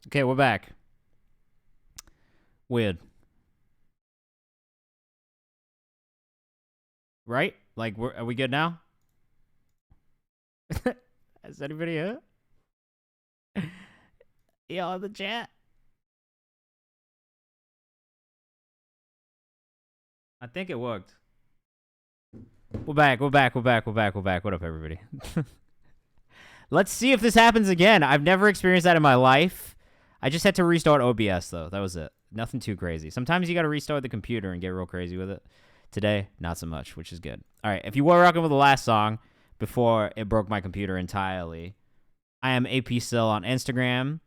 Okay, we're back. Weird. Right? Like, are we good now? Is anybody here? Y'all in the chat? I think it worked. We're back. We're back. We're back. We're back. We're back. What up, everybody? Let's see if this happens again. I've never experienced that in my life. I just had to restart OBS, though. That was it. Nothing too crazy. Sometimes you got to restart the computer and get real crazy with it. Today, not so much, which is good. All right. If you were rocking with the last song before it broke my computer entirely, I am AP Sill on Instagram.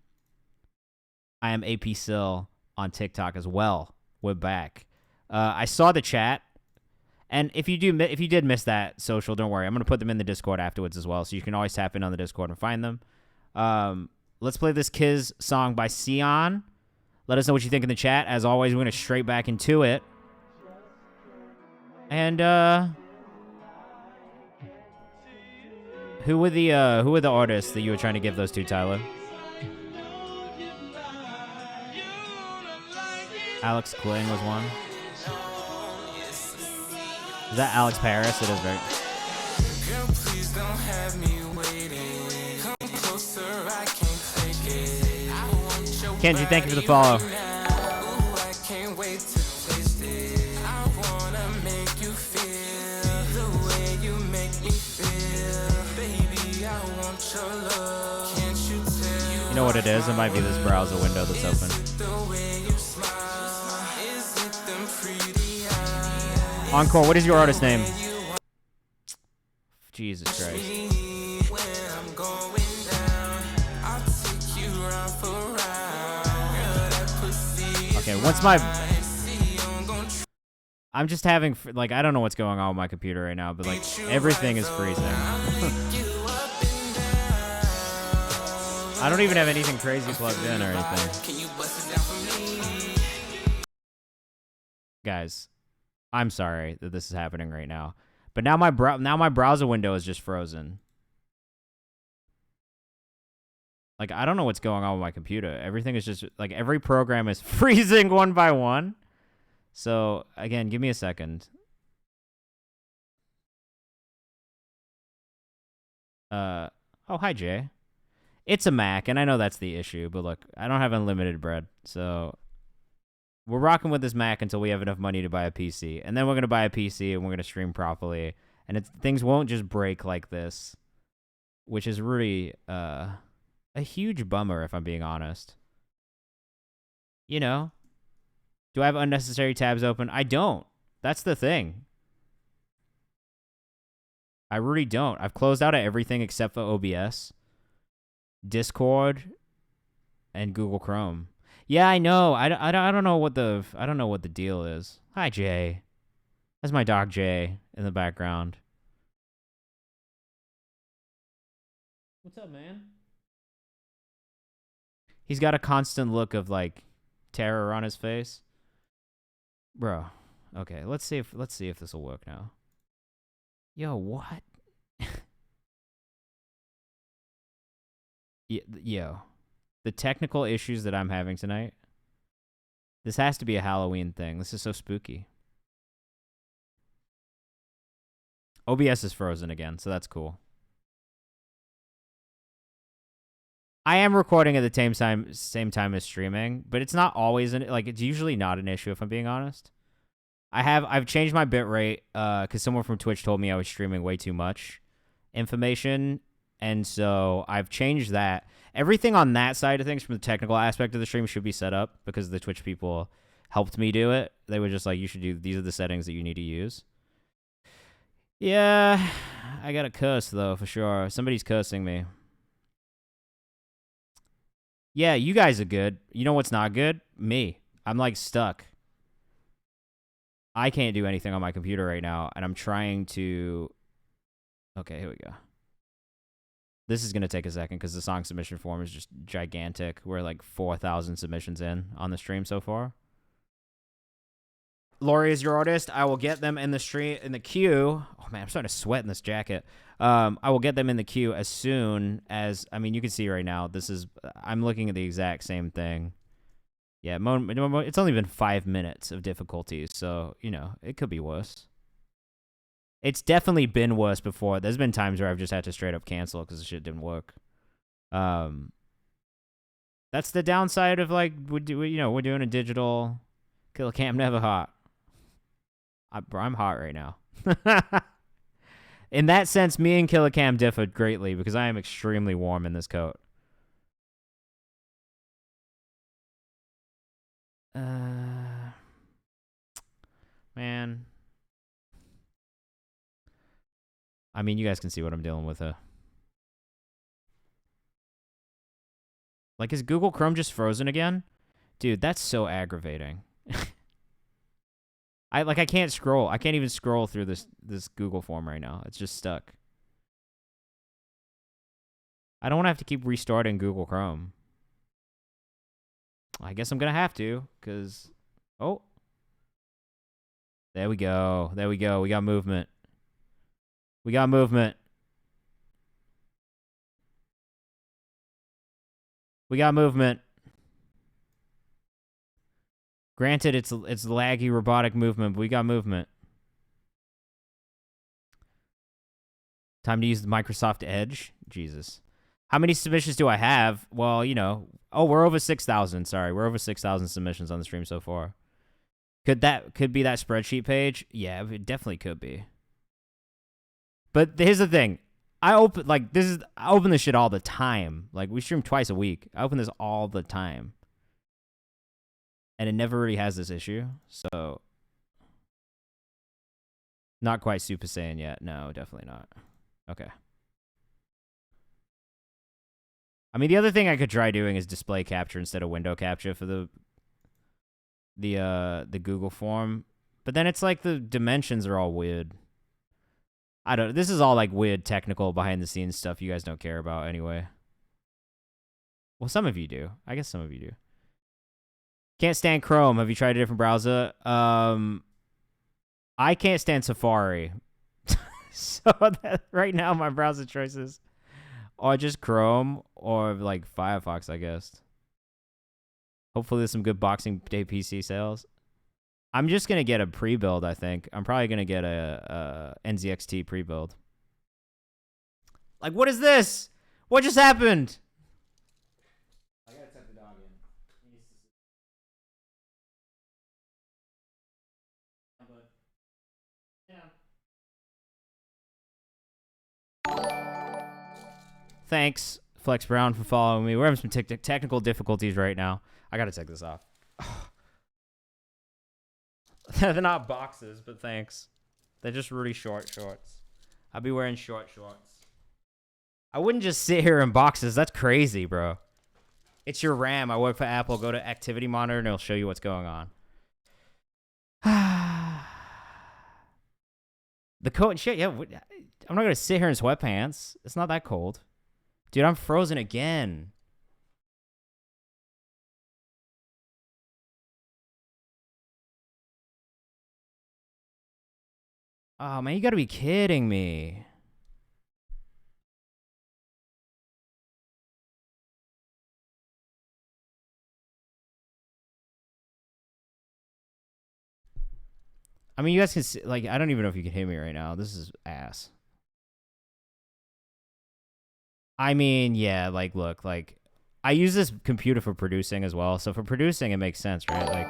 I am AP Sill on TikTok as well. We're back. I saw the chat. And if you did miss that social, don't worry. I'm gonna put them in the Discord afterwards as well, so you can always tap in on the Discord and find them. Let's play this Kiz song by Sion. Let us know what you think in the chat. As always, we're gonna straight back into it. And who were the artists that you were trying to give those to, Tyler? Alex Kling was one. Is that Alex Paris? It is, right? Girl, please don't have me waiting. Come closer, I can't take it. Kenji, thank you for the follow. I can't wait to taste it. I wanna make you feel the way you make me feel. Baby, I want your love. Can't you tell? You know what it is? It might be this browser window that's open. Encore, what is your artist name? Jesus Christ. Okay, I'm just having, like, I don't know what's going on with my computer right now, but, like, everything is freezing. I don't even have anything crazy plugged in or anything. Guys. I'm sorry that this is happening right now, but now my browser window is just frozen. Like, I don't know what's going on with my computer. Everything is just like every program is freezing one by one. So again, give me a second. Oh, hi Jay. It's a Mac, and I know that's the issue, but look, I don't have unlimited bread, so. We're rocking with this Mac until we have enough money to buy a PC. And then we're going to buy a PC and we're going to stream properly. And things won't just break like this, which is really a huge bummer, if I'm being honest. You know? Do I have unnecessary tabs open? I don't. That's the thing. I really don't. I've closed out of everything except for OBS, Discord, and Google Chrome. Yeah, I know. I don't know what the deal is. Hi, Jay. That's my dog Jay in the background. What's up, man? He's got a constant look of like terror on his face. Bro. Okay, let's see if this will work now. Yo, what? Yo. The technical issues that I'm having tonight. This has to be a Halloween thing. This is so spooky. OBS is frozen again, so that's cool. I am recording at the same time as streaming, but it's not always it's usually not an issue if I'm being honest. I've changed my bitrate because someone from Twitch told me I was streaming way too much information, and so I've changed that. Everything on that side of things from the technical aspect of the stream should be set up because the Twitch people helped me do it. They were just like, you should do, these are the settings that you need to use. Yeah, I got to curse though, for sure. Somebody's cursing me. Yeah, you guys are good. You know what's not good? Me. I'm like stuck. I can't do anything on my computer right now, and I'm trying to... Okay, here we go. This is going to take a second because the song submission form is just gigantic. We're like 4,000 submissions in on the stream so far. Lori is your artist. I will get them in the queue. Oh man, I'm starting to sweat in this jacket. I will get them in the queue as soon as. I mean, you can see right now. I'm looking at the exact same thing. Yeah, it's only been 5 minutes of difficulty, so it could be worse. It's definitely been worse before. There's been times where I've just had to straight up cancel because the shit didn't work. That's the downside of we're doing a digital. Killer Cam never hot. I'm hot right now. In that sense, me and Killer Cam differ greatly because I am extremely warm in this coat. Man. I mean, you guys can see what I'm dealing with. Is Google Chrome just frozen again? Dude, that's so aggravating. I can't scroll. I can't even scroll through this Google form right now. It's just stuck. I don't want to have to keep restarting Google Chrome. I guess I'm going to have to, because... Oh. There we go. There we go. We got movement. We got movement. We got movement. Granted, it's laggy robotic movement, but we got movement. Time to use the Microsoft Edge. Jesus. How many submissions do I have? Well, oh, we're over 6,000. Sorry, we're over 6,000 submissions on the stream so far. Could be that spreadsheet page? Yeah, it definitely could be. But here's the thing. I open this shit all the time. We stream twice a week. I open this all the time. And it never really has this issue. So not quite Super Saiyan yet. No, definitely not. Okay. I mean, the other thing I could try doing is display capture instead of window capture for the Google form. But then it's the dimensions are all weird. I don't. This is all weird technical behind the scenes stuff you guys don't care about anyway. Well, some of you do. I guess some of you do. Can't stand Chrome. Have you tried a different browser? I can't stand Safari. So right now my browser choices are just Chrome or Firefox, I guess. Hopefully there's some good Boxing Day PC sales. I'm just going to get a pre-build, I think. I'm probably going to get a NZXT pre-build. What is this? What just happened? I got to set the dog in. Thanks, Flex Brown, for following me. We're having some technical difficulties right now. I got to take this off. They're not boxes, but thanks. They're just really short shorts. I'll be wearing short shorts. I wouldn't just sit here in boxes. That's crazy, bro. It's your RAM. I work for Apple. Go to Activity Monitor, and it'll show you what's going on. The coat and shit, yeah. I'm not going to sit here in sweatpants. It's not that cold. Dude, I'm frozen again. Oh, man, you gotta be kidding me. I mean, you guys can see, I don't even know if you can hear me right now. This is ass. I mean, yeah, look, I use this computer for producing as well. So for producing, it makes sense, right?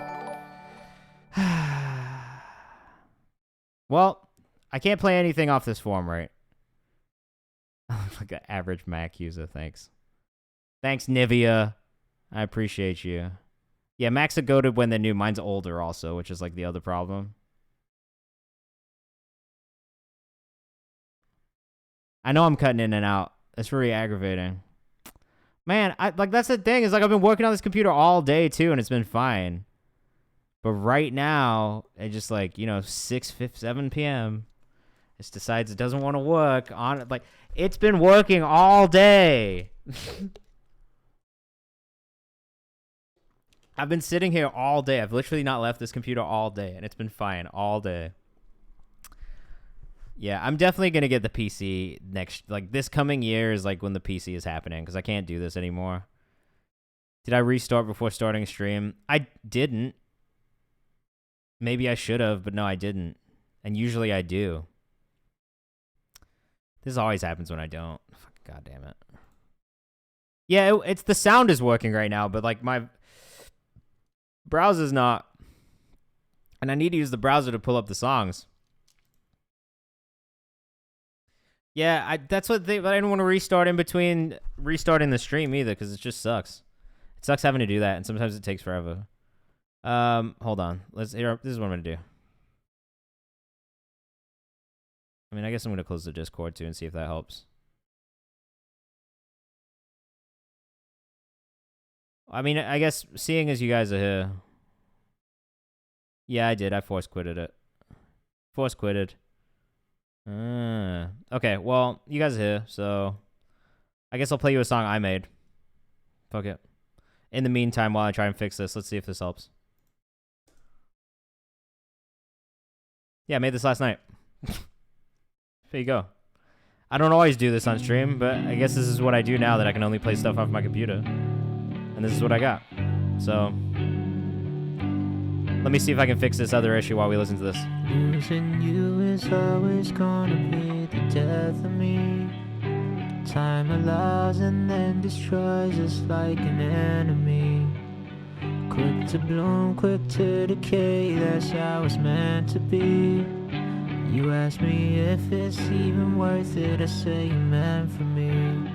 Well, I can't play anything off this form, right? An average Mac user, thanks. Thanks, Nivea. I appreciate you. Yeah, Macs are goated when they're new. Mine's older also, which is the other problem. I know I'm cutting in and out. It's really aggravating. Man, that's the thing. Is I've been working on this computer all day too, and it's been fine. But right now, it just 7 p.m. It decides it doesn't want to work on it. It's been working all day. I've been sitting here all day. I've literally not left this computer all day, and it's been fine all day. Yeah, I'm definitely going to get the PC this coming year is like when the PC is happening, because I can't do this anymore. Did I restart before starting a stream? I didn't. Maybe I should have, but no, I didn't. And usually I do. This always happens when I don't. God damn it. Yeah, it's the sound is working right now, but like my browser's not. And I need to use the browser to pull up the songs. Yeah, that's what but I didn't want to restart in between restarting the stream either, because it just sucks. It sucks having to do that, and sometimes it takes forever. Hold on. This is what I'm gonna do. I mean, I guess I'm gonna close the Discord too and see if that helps. I mean, I guess seeing as you guys are here. Yeah, I did. I force quitted it. Force quitted. Okay, well, you guys are here, so I guess I'll play you a song I made. Fuck it. In the meantime, while I try and fix this, let's see if this helps. Yeah, I made this last night. There you go. I don't always do this on stream, but I guess this is what I do now that I can only play stuff off my computer. And this is what I got. So let me see if I can fix this other issue while we listen to this. Losing you is always gonna be the death of me. Time allows and then destroys us like an enemy. Quick to bloom, quick to decay, that's how it's meant to be. You ask me if it's even worth it, I say you meant for me.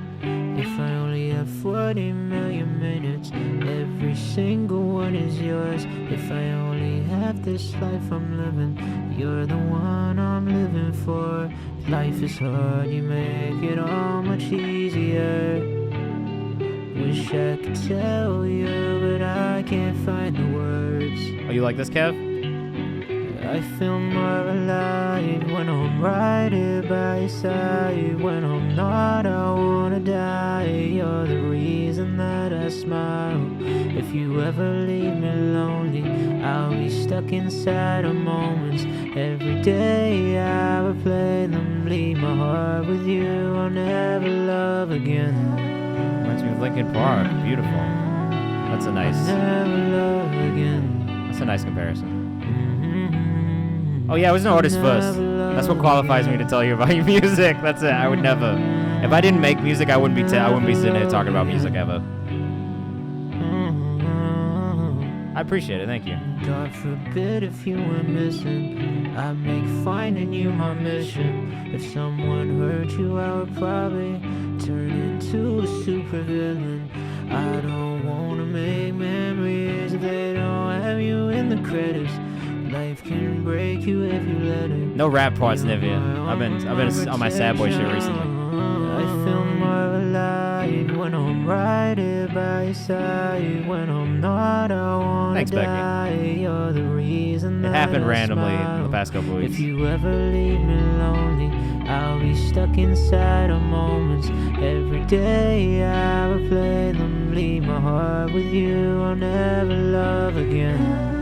If I only have 40 million minutes, every single one is yours. If I only have this life I'm living, you're the one I'm living for. Life is hard, you make it all much easier. Wish I could tell you, but I can't find the words. Oh, you like this, Kev? I feel more alive when I'm right here by your side. When I'm not, I wanna die. You're the reason that I smile. If you ever leave me lonely, I'll be stuck inside of moments. Every day I replay them, leave my heart with you. I'll never love again. Reminds me of Linkin Park. Beautiful. That's a nice. Never love again. That's a nice comparison. Oh yeah, I was an artist first. That's what qualifies me to tell you about your music. That's it. I would never. If I didn't make music, I wouldn't be sitting here talking about music ever. I appreciate it. Thank you. God forbid if you were missing, I'd make finding you my mission. If someone hurt you, I would probably turn into a supervillain. I don't wanna make memories if they don't have you in the credits. Life can break you if you let it. No rap parts, Nivea. I've been on my sad boy shit recently. I feel more alive when I'm right here by your side. When I'm not, I wanna Thanks, Becky. die. You're the reason It that happened I randomly smile. in the past couple weeks. If you ever leave me lonely, I'll be stuck inside of moments. Every day I replay them, leave my heart with you. I'll never love again.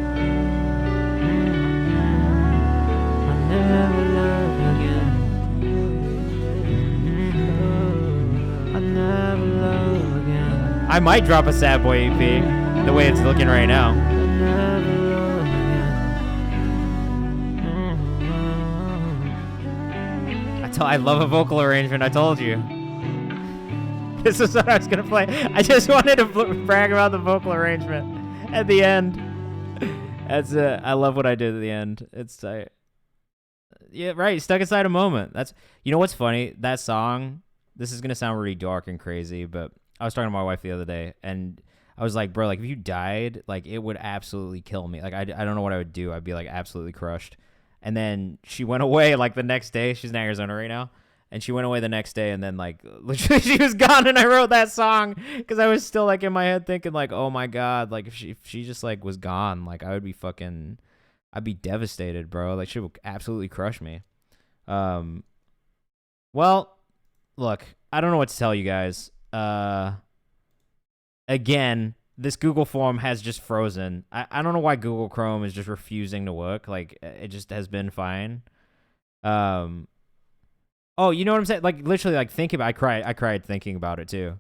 Never love again. I never love again. I might drop a sad boy EP the way it's looking right now. I never love again. I love a vocal arrangement. I told you. This is what I was gonna play. I just wanted to brag about the vocal arrangement at the end. That's it. I love what I did at the end. It's tight. Yeah, right. Stuck inside a moment. You know what's funny? That song, this is going to sound really dark and crazy, but I was talking to my wife the other day, and I was like, bro, like, if you died, like, it would absolutely kill me. Like, I don't know what I would do. I'd be, like, absolutely crushed. And then she went away, like, the next day. She's in Arizona right now. And she went away the next day, and then, like, literally she was gone, and I wrote that song because I was still, like, in my head thinking, like, oh, my God. Like, if she just, like, was gone, like, I would be fucking... I'd be devastated, bro. Like, she would absolutely crush me. Well, look, I don't know what to tell you guys. Again, this Google form has just frozen. I don't know why Google Chrome is just refusing to work. Like, it just has been fine. Oh, you know what I'm saying? Like, literally, like, think about. I cried thinking about it too.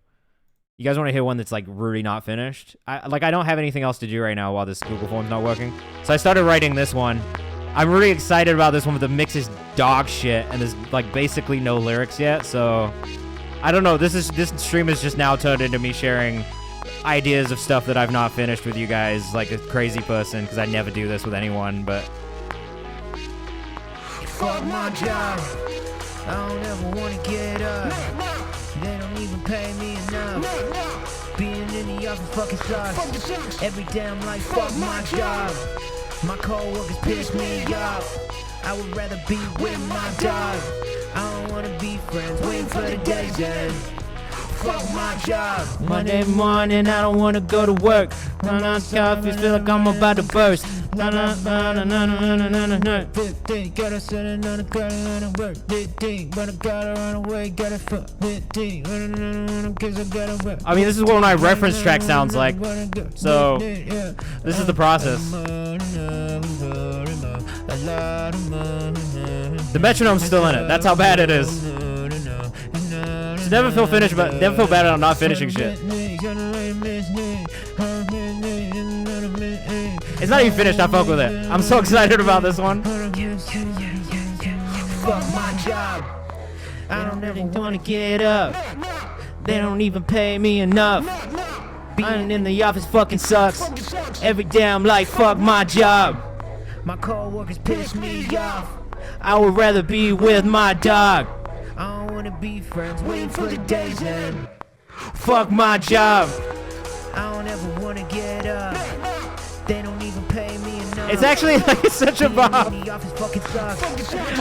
You guys want to hear one that's like really not finished? I don't have anything else to do right now while this Google form's not working. So I started writing this one. I'm really excited about this one, but the mix is dog shit and there's like basically no lyrics yet. So I don't know. This stream is just now turned into me sharing ideas of stuff that I've not finished with you guys, like a crazy person, because I never do this with anyone. But fuck my job. I don't ever wanna get up. They don't even pay me enough. Being in the office fucking sucks. Every day I'm like, fuck my job. My co-workers piss me off. I would rather be with my dog. I don't wanna be friends, waiting for the day's end. Fuck my job. Monday morning, I don't wanna go to work. Run on coffee, feel like I'm about to burst. 15, gotta send another girl on work. 15, but I gotta run away, gotta fuck. 15, cause I gotta work. I mean, this is what my reference track sounds like. So, this is the process. The metronome's still in it. That's how bad it is. So never feel finished, but never feel bad about not finishing shit. It's not even finished. I fuck with it. I'm so excited about this one. Fuck my job. I don't ever wanna get up. They don't even pay me enough. Being in the office fucking sucks. Every day I'm like, fuck my job. My co-workers piss me off. I would rather be with my dog. I don't wanna be friends, waiting for the day's end. Fuck my job. I don't ever wanna get up. They don't even pay me enough. It's actually like such a bomb.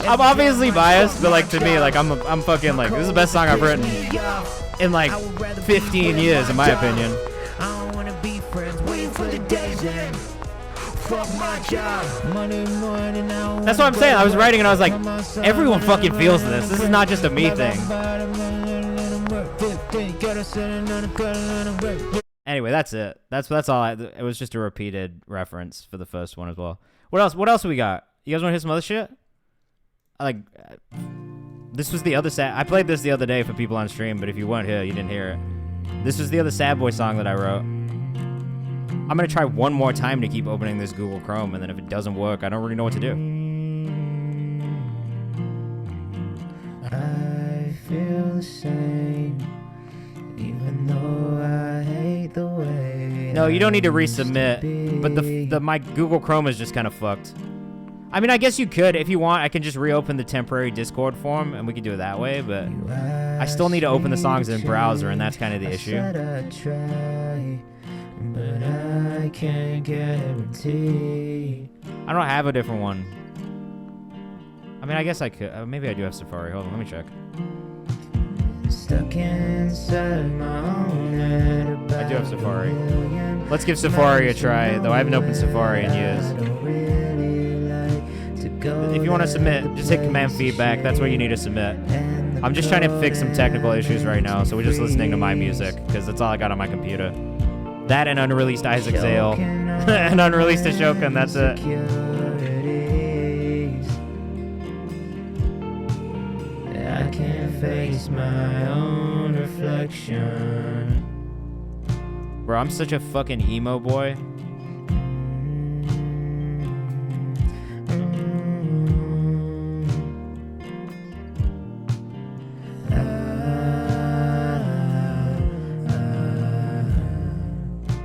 I'm obviously biased, but like to me, like I'm fucking like, this is the best song I've written in like 15 years, in my opinion. I don't wanna be friends, waiting for the day's end. Fuck my job. Monday morning, that's what I'm saying. I was writing and I was like, everyone fucking feels this. This is not just a me thing. Anyway, that's it. That's all. It was just a repeated reference for the first one as well. What else? What else we got? You guys want to hear some other shit? This was the other sad. I played this the other day for people on stream, but if you weren't here, you didn't hear it. This was the other sad boy song that I wrote. I'm gonna try one more time to keep opening this Google Chrome, and then if it doesn't work, I don't really know what to do. I feel the same, even though I hate the way. No, you don't need to resubmit, but my Google Chrome is just kind of fucked. I mean, I guess you could, if you want, I can just reopen the temporary Discord form, and we could do it that way, but I still need to open the songs in browser, and that's kind of the issue. But I can't guarantee. I don't have a different one. I mean, I guess I could. Maybe I do have Safari. Hold on, let me check. Stuck inside my own head. I do have Safari. Let's give Safari a try, though I haven't opened Safari in years. If you want to submit, just hit command feedback. That's what you need to submit. I'm just trying to fix some technical issues right now, so we're just listening to my music, because that's all I got on my computer. That and unreleased Isaac Zale. And unreleased Ashoka, and that's it. I can't face my own reflection. Bro, I'm such a fucking emo boy.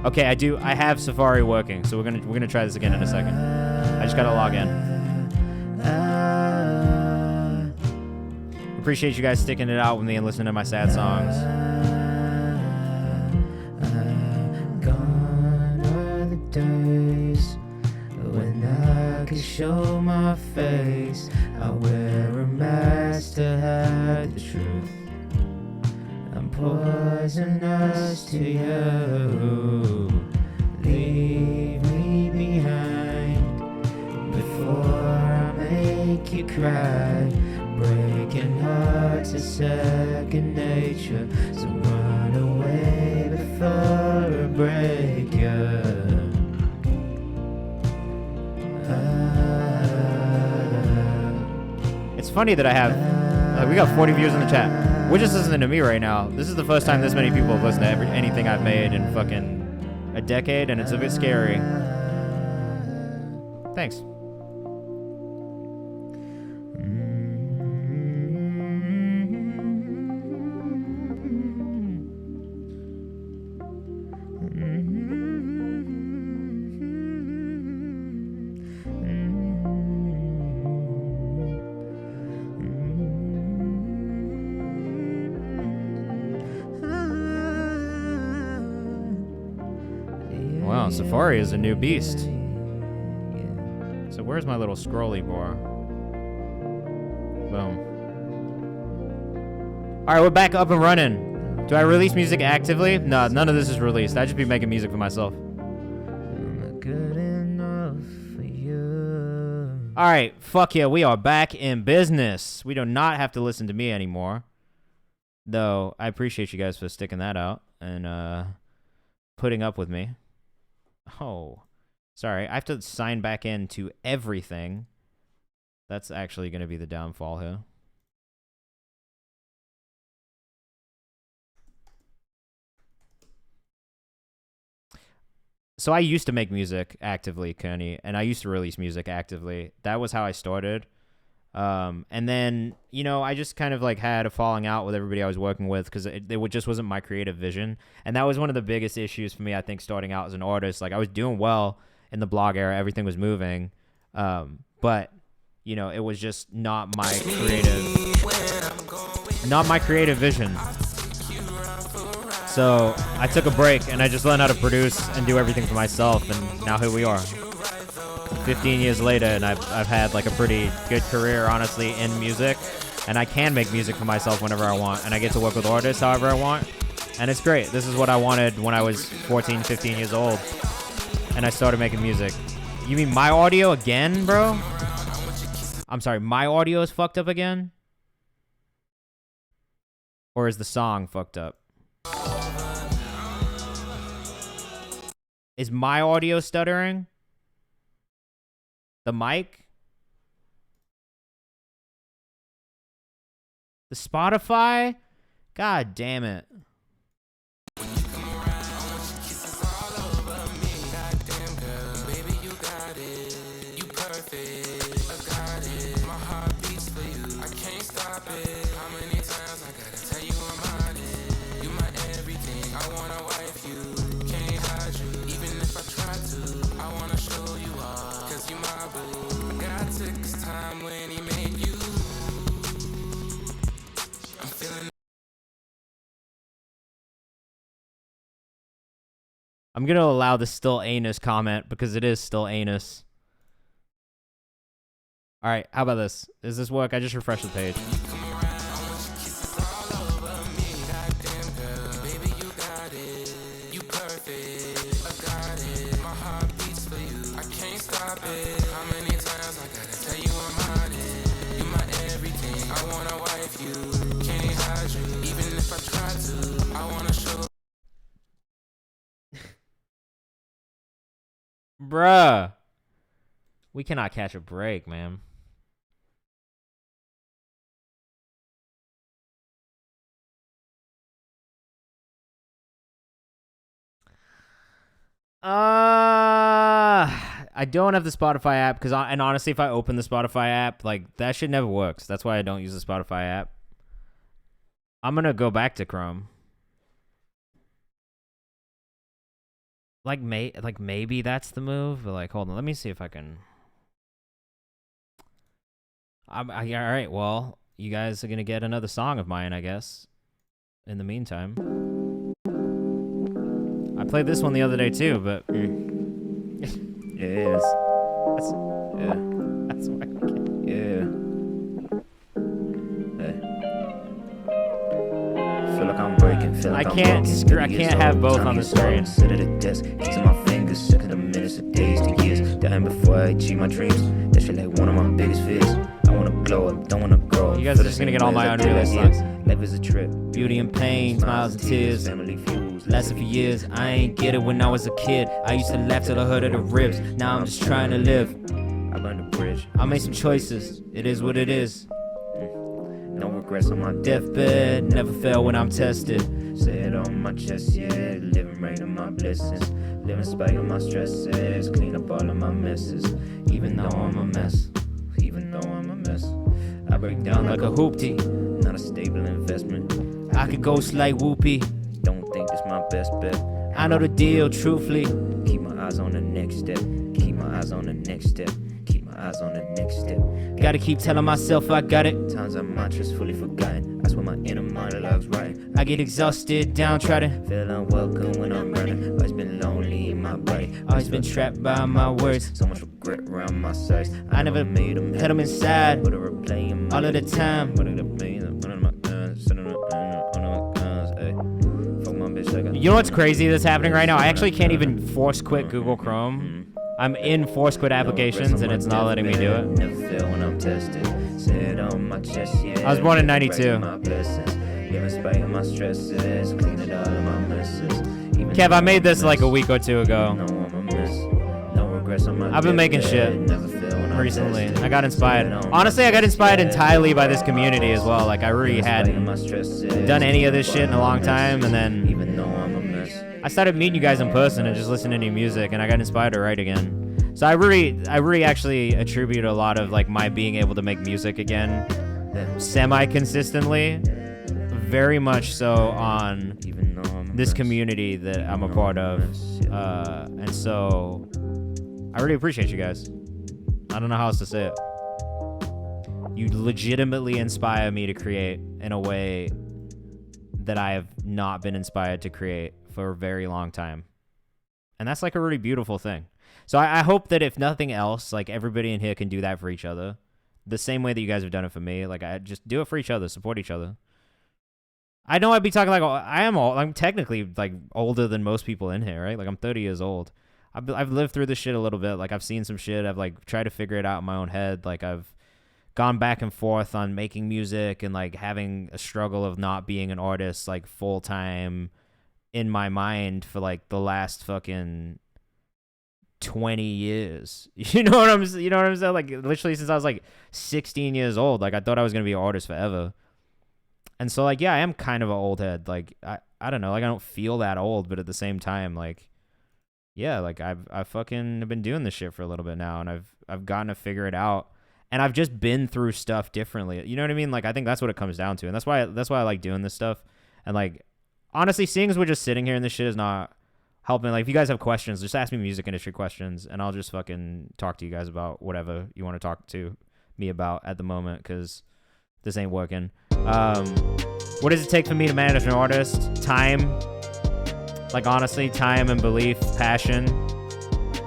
Okay, I have Safari working, so we're gonna try this again in a second. I just gotta log in. Appreciate you guys sticking it out with me and listening to my sad songs. Gone are the days when I could show my face. I wear a mask to hide the truth. I'm poisonous to you. Leave me behind before I make you cry. Breaking hearts is second nature, so run away before a break. funny that I have. We got 40 views in the chat. We're just listening to me right now. This is the first time this many people have listened to anything I've made in fucking a decade, and it's a bit scary. Thanks. Wow, Safari is a new beast. So where's my little scrolly bar? Boom. Alright, we're back up and running. Do I release music actively? No, none of this is released. I just be making music for myself. Good enough for you. Alright, fuck yeah, we are back in business. We do not have to listen to me anymore. Though, I appreciate you guys for sticking that out and putting up with me. Oh, sorry. I have to sign back into everything. That's actually going to be the downfall here. So I used to make music actively, Kenny, and I used to release music actively. That was how I started. And then, you know, I just kind of like had a falling out with everybody I was working with because it just wasn't my creative vision. And that was one of the biggest issues for me, I think, starting out as an artist. Like I was doing well in the blog era. Everything was moving. But, you know, it was just not my creative vision. So I took a break and I just learned how to produce and do everything for myself. And now here we are. 15 years later, and I've had like a pretty good career, honestly, in music, and I can make music for myself whenever I want, and I get to work with artists however I want, and it's great. This is what I wanted when I was 14, 15 years old, and I started making music. You mean my audio again, bro? I'm sorry, my audio is fucked up again? Or is the song fucked up? Is my audio stuttering? The mic? The Spotify? God damn it. I'm going to allow the still anus comment because it is still anus. All right, how about this? Does this work? I just refreshed the page. Bruh. We cannot catch a break, man. I don't have the Spotify app because, and honestly, if I open the Spotify app, like that shit never works. That's why I don't use the Spotify app. I'm gonna go back to Chrome. Like maybe that's the move. But like, hold on, let me see if I can. All right. Well, you guys are gonna get another song of mine, I guess. In the meantime, I played this one the other day too, but yes, that's why. Yeah. Hey. Feel like I'm breaking. Feel like I can't have both on the screen. Sit at a desk, kissing my fingers, second of minutes, of days to years. Dying before I achieve my dreams. That shit like one of my biggest fears. I wanna glow up, don't wanna grow. You guys are just gonna get all my unreleased songs. Life is a trip. Beauty and pain, smiles and tears. Family feuds. Lasted for years. I ain't get it when I was a kid. I used to laugh till I heard of the ribs. Now I'm just trying to live. I burned a bridge. I made some choices. It is what it is. regrets on my deathbed, never fail when I'm tested. Say it on my chest, yeah. Living right in my blessings. Living spite of my stresses. Clean up all of my messes. Even though I'm a mess. Even though I'm a mess. I break down like a hoopty. Not a stable investment. I could ghost like Whoopi. Don't think it's my best bet. I know the deal, truthfully. Keep my eyes on the next step. Keep my eyes on the next step. Keep my eyes on the next step. Gotta keep telling myself I got it. Times our mantras fully forgotten. I swear my inner monologue's right. I get exhausted, downtrodden. Feel unwelcome when I'm running. Always been lonely in my body. Always been trapped by my words. So much regret around my sides. I never made them had them inside but I replay them all of the time. You know what's crazy that's happening right now? I actually can't even force quit Google Chrome. I'm in force quit applications and it's not letting me do it. Never fail when I'm tested. Say it on my chest, yeah. I was born in 92. Kev, I made this like a week or two ago. I've been making shit recently. I got inspired. Honestly, I got inspired entirely by this community as well. Like, I really hadn't done any of this shit in a long time, and then I started meeting you guys in person and just listening to your music, and I got inspired to write again. So I really actually attribute a lot of like my being able to make music again, semi-consistently, very much so on this community that I'm a part of, and so I really appreciate you guys. I don't know how else to say it. You legitimately inspire me to create in a way that I have not been inspired to create for a very long time. And that's like a really beautiful thing. So I hope that if nothing else, like everybody in here can do that for each other. The same way that you guys have done it for me. Like, I just do it for each other, support each other. I know I'd be talking like, I'm technically like older than most people in here, right? Like, I'm 30 years old. I've lived through this shit a little bit. Like, I've seen some shit. I've like tried to figure it out in my own head. Like, I've gone back and forth on making music and like having a struggle of not being an artist like full time in my mind for like the last fucking 20 years. You know what I'm saying? Like, literally since I was like 16 years old. Like, I thought I was gonna be an artist forever. And so like, yeah, I am kind of an old head. Like, I don't know. Like, I don't feel that old, but at the same time, like, yeah, like I've fucking been doing this shit for a little bit now, and I've gotten to figure it out, and I've just been through stuff differently. You know what I mean? Like, I think that's what it comes down to, and that's why I like doing this stuff. And like, honestly, seeing as we're just sitting here and this shit is not helping. Like, if you guys have questions, just ask me music industry questions, and I'll just fucking talk to you guys about whatever you want to talk to me about at the moment, because this ain't working. What does it take for me to manage an artist? Time. Like, honestly, time and belief, passion.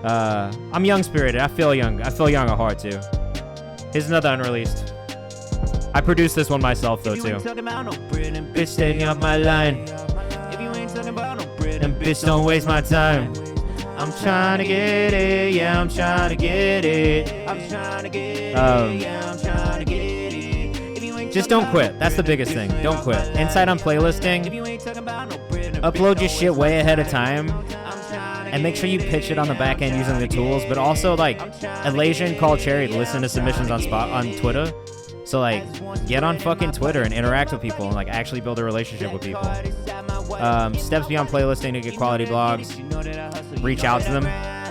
I'm young-spirited. I feel young. I feel young at heart, too. Here's another unreleased. I produced this one myself, though, too. Bitch, stay off my line. And bitch, don't waste my time. I'm trying to get it. Yeah, I'm trying to get it. I'm trying to get it. Yeah, I'm trying to get it. Just don't quit. That's the biggest thing. Don't quit. Insight on playlisting. Upload your shit way ahead of time, and make sure you pitch it on the back end using the tools. But also, like, Alasia and Call Cherry listen to submissions on Twitter. So like, get on fucking Twitter and interact with people and like actually build a relationship with people. Steps beyond playlisting to get quality blogs. Reach out to them.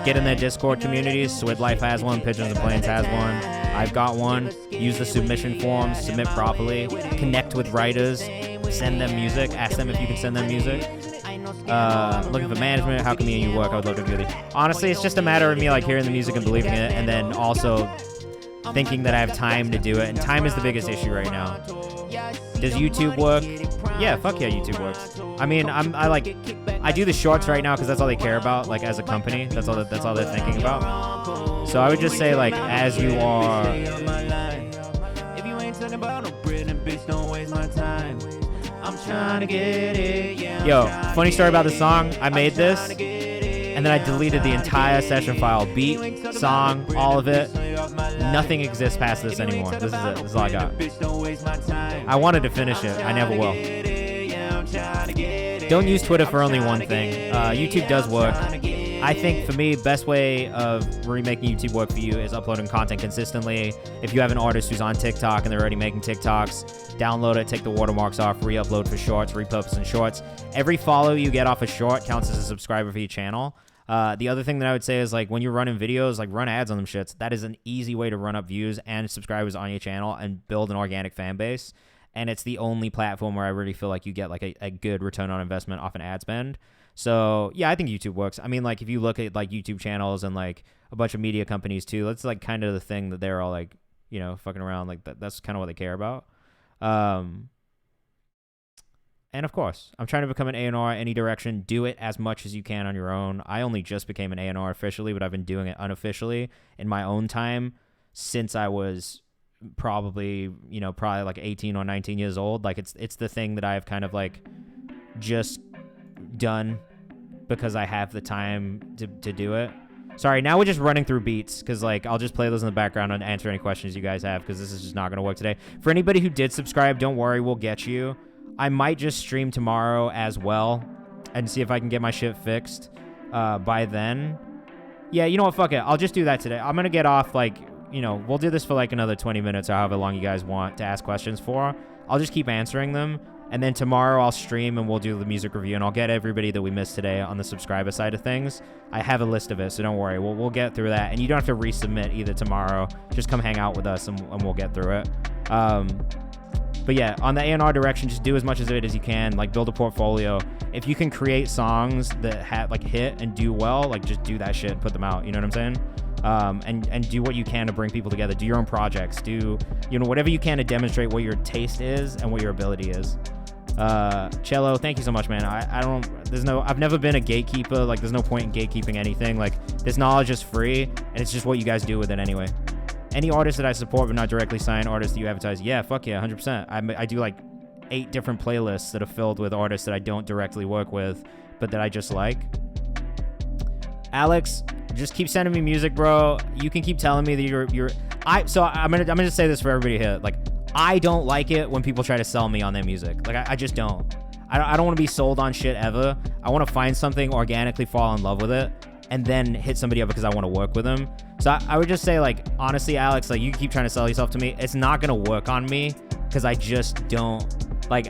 Get in their Discord communities. Swid Life has one. Pigeons and Planes has one. I've got one. Use the submission forms. Submit properly. Connect with writers. Send them music. Ask them if you can send them music. Looking for management. How can me and you work? I would love to do it. Honestly, it's just a matter of me like hearing the music and believing it, and then also thinking that I have time to do it. And time is the biggest issue right now. Does YouTube work? Yeah, fuck yeah, YouTube works. I mean, I do the shorts right now because that's all they care about. Like, as a company, that's all they're thinking about. So I would just say, like, as you are. I'm trying to get it. Yo, funny story about the song. I made this, and then I deleted the entire session file. Beat, song, all of it. Nothing exists past this anymore. This is it. This is all I got. I wanted to finish it. I never will. Don't use Twitter for only one thing. YouTube does work. I think for me, best way of really making YouTube work for you is uploading content consistently. If you have an artist who's on TikTok and they're already making TikToks, download it, take the watermarks off, re-upload for shorts, repurpose in shorts. Every follow you get off a short counts as a subscriber for your channel. The other thing that I would say is, like, when you're running videos, like, run ads on them shits. That is an easy way to run up views and subscribers on your channel and build an organic fan base. And it's the only platform where I really feel like you get, like, a good return on investment off an ad spend. So, yeah, I think YouTube works. I mean, like, if you look at, like, YouTube channels and, like, a bunch of media companies, too, that's, like, kind of the thing that they're all, like, you know, fucking around. Like, that's kind of what they care about. And, of course, I'm trying to become an A&R any direction. Do it as much as you can on your own. I only just became an A&R officially, but I've been doing it unofficially in my own time since I was probably like 18 or 19 years old. Like, it's the thing that I've kind of, like, just done because I have the time to do it. Sorry, now we're just running through beats because, like, I'll just play those in the background and answer any questions you guys have because this is just not going to work today. For anybody who did subscribe, don't worry, we'll get you. I might just stream tomorrow as well and see if I can get my shit fixed by then. Yeah, you know what? Fuck it. I'll just do that today. I'm going to get off, like, we'll do this for, like, another 20 minutes or however long you guys want to ask questions for. I'll just keep answering them. And then tomorrow I'll stream and we'll do the music review, and I'll get everybody that we missed today on the subscriber side of things. I have a list of it, so don't worry. We'll get through that. And you don't have to resubmit either tomorrow. Just come hang out with us and we'll get through it. But yeah, on the A&R direction, just do as much of it as you can. Like, build a portfolio. If you can create songs that have, like, hit and do well, like, just do that shit and put them out. You know what I'm saying? And do what you can to bring people together. Do your own projects. Do, whatever you can to demonstrate what your taste is and what your ability is. Cello, thank you so much, man. I've never been a gatekeeper. Like, there's no point in gatekeeping anything. Like, this knowledge is free, and it's just what you guys do with it anyway. Any artists that I support but not directly sign artists that you advertise, yeah, fuck yeah, 100%. I do, like, 8 different playlists that are filled with artists that I don't directly work with, but that I just like. Alex, just keep sending me music, bro. You can keep telling me that so I'm gonna just say this for everybody here. Like, I don't like it when people try to sell me on their music. Like, I just don't. I don't want to be sold on shit ever. I want to find something, organically fall in love with it, and then hit somebody up because I want to work with them. So I would just say, like, honestly, Alex, like, you keep trying to sell yourself to me. It's not going to work on me because I just don't. Like,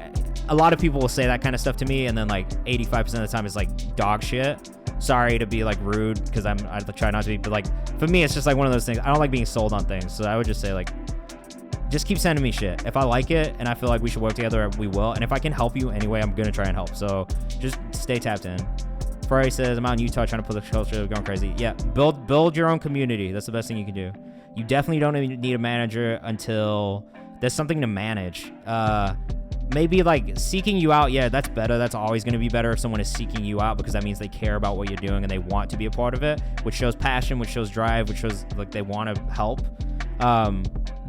a lot of people will say that kind of stuff to me, and then, like, 85% of the time it's, like, dog shit. Sorry to be, like, rude because I try not to be, but, like, for me, it's just, like, one of those things. I don't like being sold on things. So I would just say, like, just keep sending me shit. If I like it and I feel like we should work together, we will. And if I can help you anyway, I'm going to try and help. So just stay tapped in. Ferrari says, I'm out in Utah trying to put the culture going crazy. Yeah, build your own community. That's the best thing you can do. You definitely don't need a manager until there's something to manage. Maybe, like, seeking you out, yeah, that's better. That's always going to be better if someone is seeking you out because that means they care about what you're doing and they want to be a part of it, which shows passion, which shows drive, which shows, like, they want to help.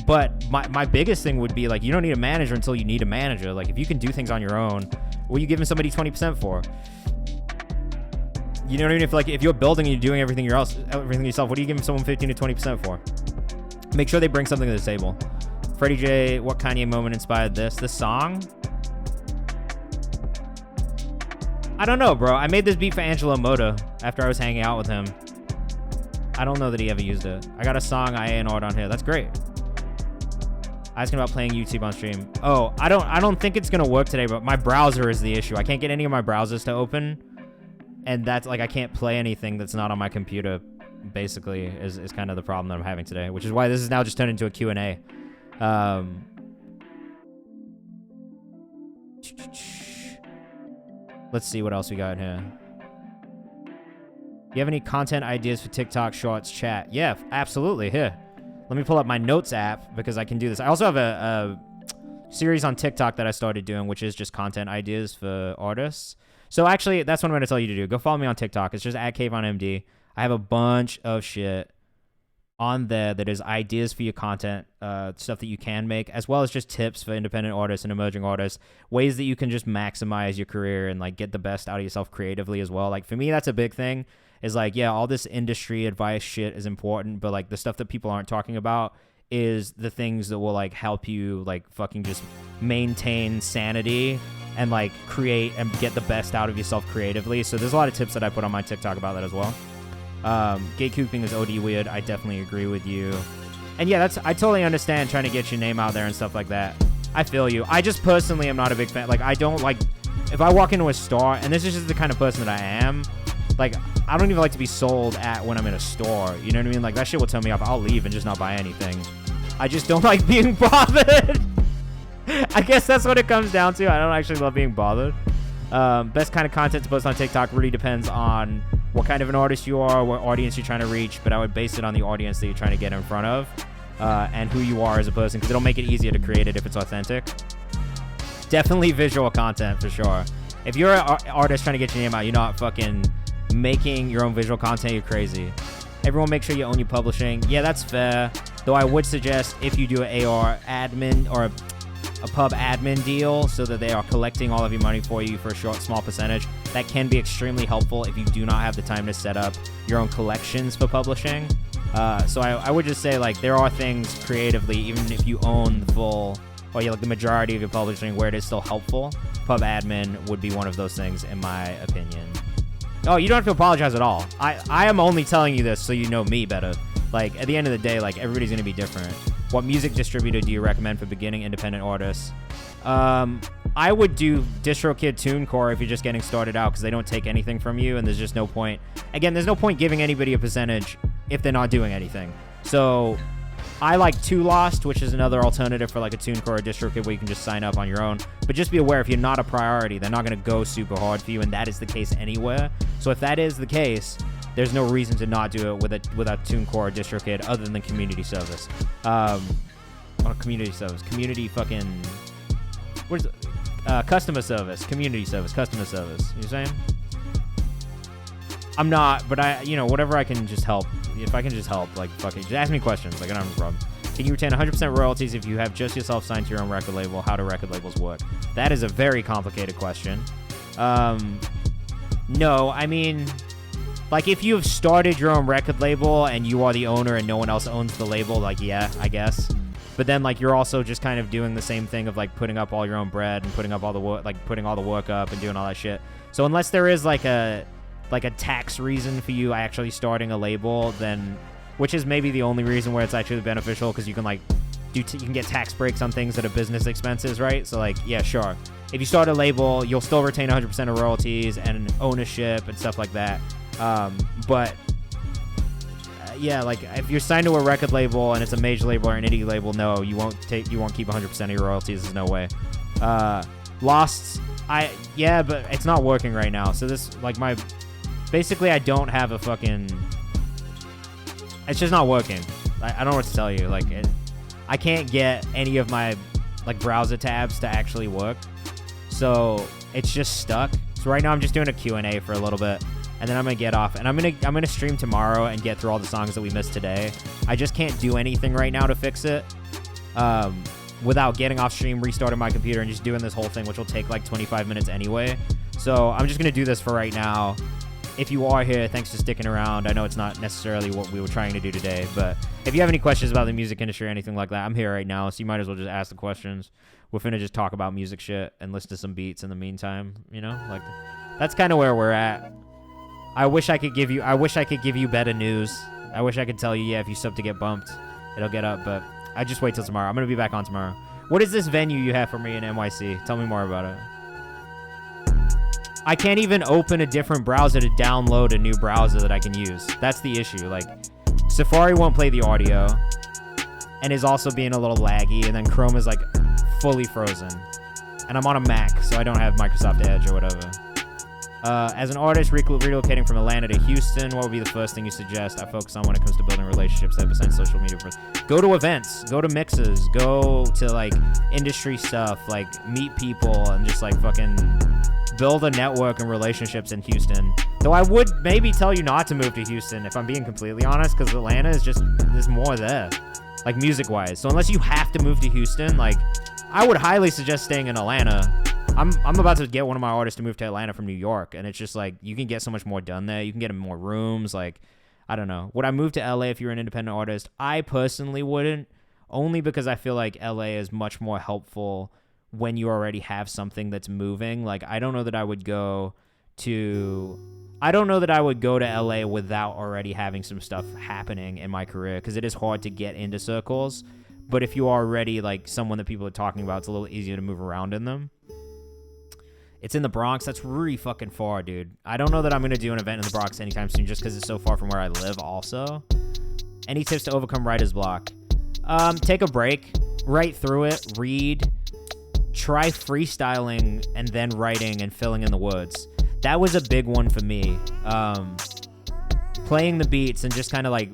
But my biggest thing would be, like, you don't need a manager until you need a manager. Like, if you can do things on your own, what are you giving somebody 20% for? You know what I mean? If you're building and you're doing everything yourself, what are you giving someone 15 to 20% for? Make sure they bring something to the table. Freddie J, what Kanye moment inspired this? This song? I don't know, bro. I made this beat for Angelo Moda after I was hanging out with him. I don't know that he ever used it. I got a song I A&R'd on here. That's great. Asking about playing YouTube on stream. Oh, I don't think it's gonna work today, but my browser is the issue. I can't get any of my browsers to open, and that's, like, I can't play anything that's not on my computer. Basically, is kind of the problem that I'm having today, which is why this is now just turned into a Q&A. Let's see what else we got in here. You have any content ideas for TikTok Shorts chat? Yeah, absolutely. Here, let me pull up my notes app because I can do this. I also have a series on TikTok that I started doing, which is just content ideas for artists. So actually, that's what I'm going to tell you to do. Go follow me on TikTok. It's just at KayvanMD. I have a bunch of shit on there that is ideas for your content, stuff that you can make, as well as just tips for independent artists and emerging artists, ways that you can just maximize your career and, like, get the best out of yourself creatively as well. Like, for me, that's a big thing, is, like, yeah, all this industry advice shit is important, but, like, the stuff that people aren't talking about is the things that will, like, help you, like, fucking just maintain sanity and, like, create and get the best out of yourself creatively. So there's a lot of tips that I put on my TikTok about that as well. Gatekeeping is OD weird. I definitely agree with you. And yeah, I totally understand trying to get your name out there and stuff like that. I feel you. I just personally am not a big fan. Like, I don't like, if I walk into a store, and this is just the kind of person that I am, like, I don't even like to be sold at when I'm in a store. You know what I mean? Like, that shit will turn me off. I'll leave and just not buy anything. I just don't like being bothered. I guess that's what it comes down to. I don't actually love being bothered. Best kind of content to post on TikTok really depends on what kind of an artist you are, what audience you're trying to reach, but I would base it on the audience that you're trying to get in front of, and who you are as a person, because it'll make it easier to create it if it's authentic. Definitely visual content for sure. If you're an artist trying to get your name out, you're not fucking making your own visual content, you're crazy. Everyone make sure you own your publishing. Yeah, that's fair. Though I would suggest if you do an AR admin or a pub admin deal so that they are collecting all of your money for you for a small percentage, that can be extremely helpful if you do not have the time to set up your own collections for publishing. So I would just say, like, there are things creatively, even if you own the full, or like the majority of your publishing, where it is still helpful. Pub admin would be one of those things, in my opinion. Oh, you don't have to apologize at all. I am only telling you this so you know me better. Like, at the end of the day, like, everybody's going to be different. What music distributor do you recommend for beginning independent artists? I would do DistroKid TuneCore if you're just getting started out, because they don't take anything from you, and there's just no point. Again, there's no point giving anybody a percentage if they're not doing anything. So I like Too Lost, which is another alternative for like a TuneCore or DistroKid where you can just sign up on your own. But just be aware, if you're not a priority, they're not going to go super hard for you, and that is the case anywhere. So if that is the case, there's no reason to not do it with a TuneCore or DistroKid other than community service. Community service. Community fucking... What is it? Customer service. Community service. Customer service. You know what I'm saying? I'm not, but whatever I can just help. If I can just help, like, fucking, just ask me questions. Like, I don't have a problem. Can you retain 100% royalties if you have just yourself signed to your own record label? How do record labels work? That is a very complicated question. No, I mean, like, if you have started your own record label and you are the owner and no one else owns the label, like, yeah, I guess. But then, like, you're also just kind of doing the same thing of, like, putting up all your own bread and putting up all the work, like, putting all the work up and doing all that shit. So unless there is, like a tax reason for you actually starting a label, then, which is maybe the only reason where it's actually beneficial, because you can, like, you can get tax breaks on things that are business expenses, right? So, like, yeah, sure. If you start a label, you'll still retain 100% of royalties and ownership and stuff like that. Yeah, like, if you're signed to a record label and it's a major label or an indie label, no, you won't keep 100% of your royalties. There's no way. Lost, yeah, but it's not working right now. So this, like, basically, I don't have a fucking, it's just not working. I don't know what to tell you. Like, I can't get any of my, like, browser tabs to actually work. So it's just stuck. So right now I'm just doing a Q&A for a little bit. And then I'm gonna get off, and I'm gonna stream tomorrow and get through all the songs that we missed today. I just can't do anything right now to fix it, without getting off stream, restarting my computer, and just doing this whole thing, which will take like 25 minutes anyway. So I'm just gonna do this for right now. If you are here, thanks for sticking around. I know it's not necessarily what we were trying to do today, but if you have any questions about the music industry or anything like that, I'm here right now, so you might as well just ask the questions. We're finna just talk about music shit and listen to some beats in the meantime. You know, like, that's kind of where we're at. I wish I could give you better news. I wish I could tell you, yeah, if you sub to get bumped, it'll get up, but I just wait till tomorrow. I'm going to be back on tomorrow. What is this venue you have for me in NYC? Tell me more about it. I can't even open a different browser to download a new browser that I can use. That's the issue. Like, Safari won't play the audio and is also being a little laggy, and then Chrome is, like, fully frozen. And I'm on a Mac, so I don't have Microsoft Edge or whatever. As an artist relocating from Atlanta to Houston, what would be the first thing you suggest I focus on when it comes to building relationships that besides social media? Go to events, go to mixes, go to, like, industry stuff, like, meet people and just, like, fucking build a network and relationships in Houston. Though I would maybe tell you not to move to Houston if I'm being completely honest, because Atlanta is just, there's more there, like, music-wise. So unless you have to move to Houston, like, I would highly suggest staying in Atlanta. I'm about to get one of my artists to move to Atlanta from New York, and it's just like, you can get so much more done there. You can get in more rooms. Like, I don't know. Would I move to LA if you're an independent artist? I personally wouldn't, only because I feel like LA is much more helpful when you already have something that's moving. Like, I don't know that I would go to, I don't know that I would go to LA without already having some stuff happening in my career, because it is hard to get into circles. But if you are already like someone that people are talking about, it's a little easier to move around in them. It's in the Bronx. That's really fucking far, dude. I don't know that I'm going to do an event in the Bronx anytime soon just because it's so far from where I live also. Any tips to overcome writer's block? Take a break. Write through it. Read. Try freestyling and then writing and filling in the words. That was a big one for me. Playing the beats and just kind of like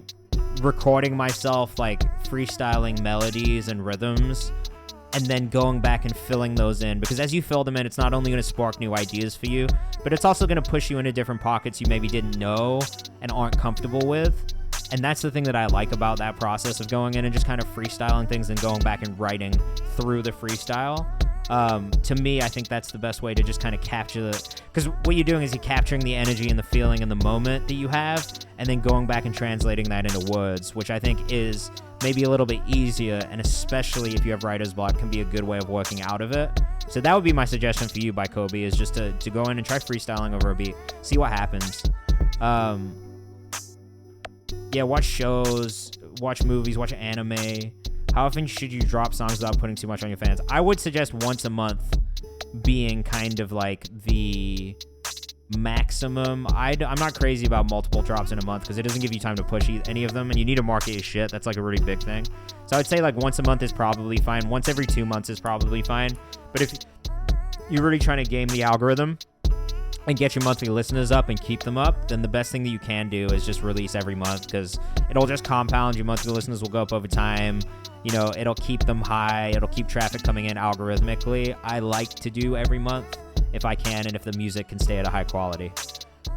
recording myself like freestyling melodies and rhythms, and then going back and filling those in, because as you fill them in, it's not only going to spark new ideas for you, but it's also going to push you into different pockets you maybe didn't know and aren't comfortable with. And that's the thing that I like about that process of going in and just kind of freestyling things and going back and writing through the freestyle. To me, I think that's the best way to just kind of capture the, because what you're doing is you're capturing the energy and the feeling and the moment that you have, and then going back and translating that into words, which I think is maybe a little bit easier, and especially if you have writer's block, can be a good way of working out of it. So that would be my suggestion for you, by Kobe, is just to go in and try freestyling over a beat, see what happens. Yeah, watch shows, watch movies, watch anime. How often should you drop songs without putting too much on your fans? I would suggest once a month being kind of like the maximum. I'm not crazy about multiple drops in a month because it doesn't give you time to push any of them, and you need to market your shit. That's like a really big thing. So I would say like once a month is probably fine. Once every 2 months is probably fine. But if you're really trying to game the algorithm and get your monthly listeners up and keep them up, then the best thing that you can do is just release every month, because it'll just compound. Your monthly listeners will go up over time. You know, it'll keep them high. It'll keep traffic coming in algorithmically. I like to do every month if I can, and if the music can stay at a high quality.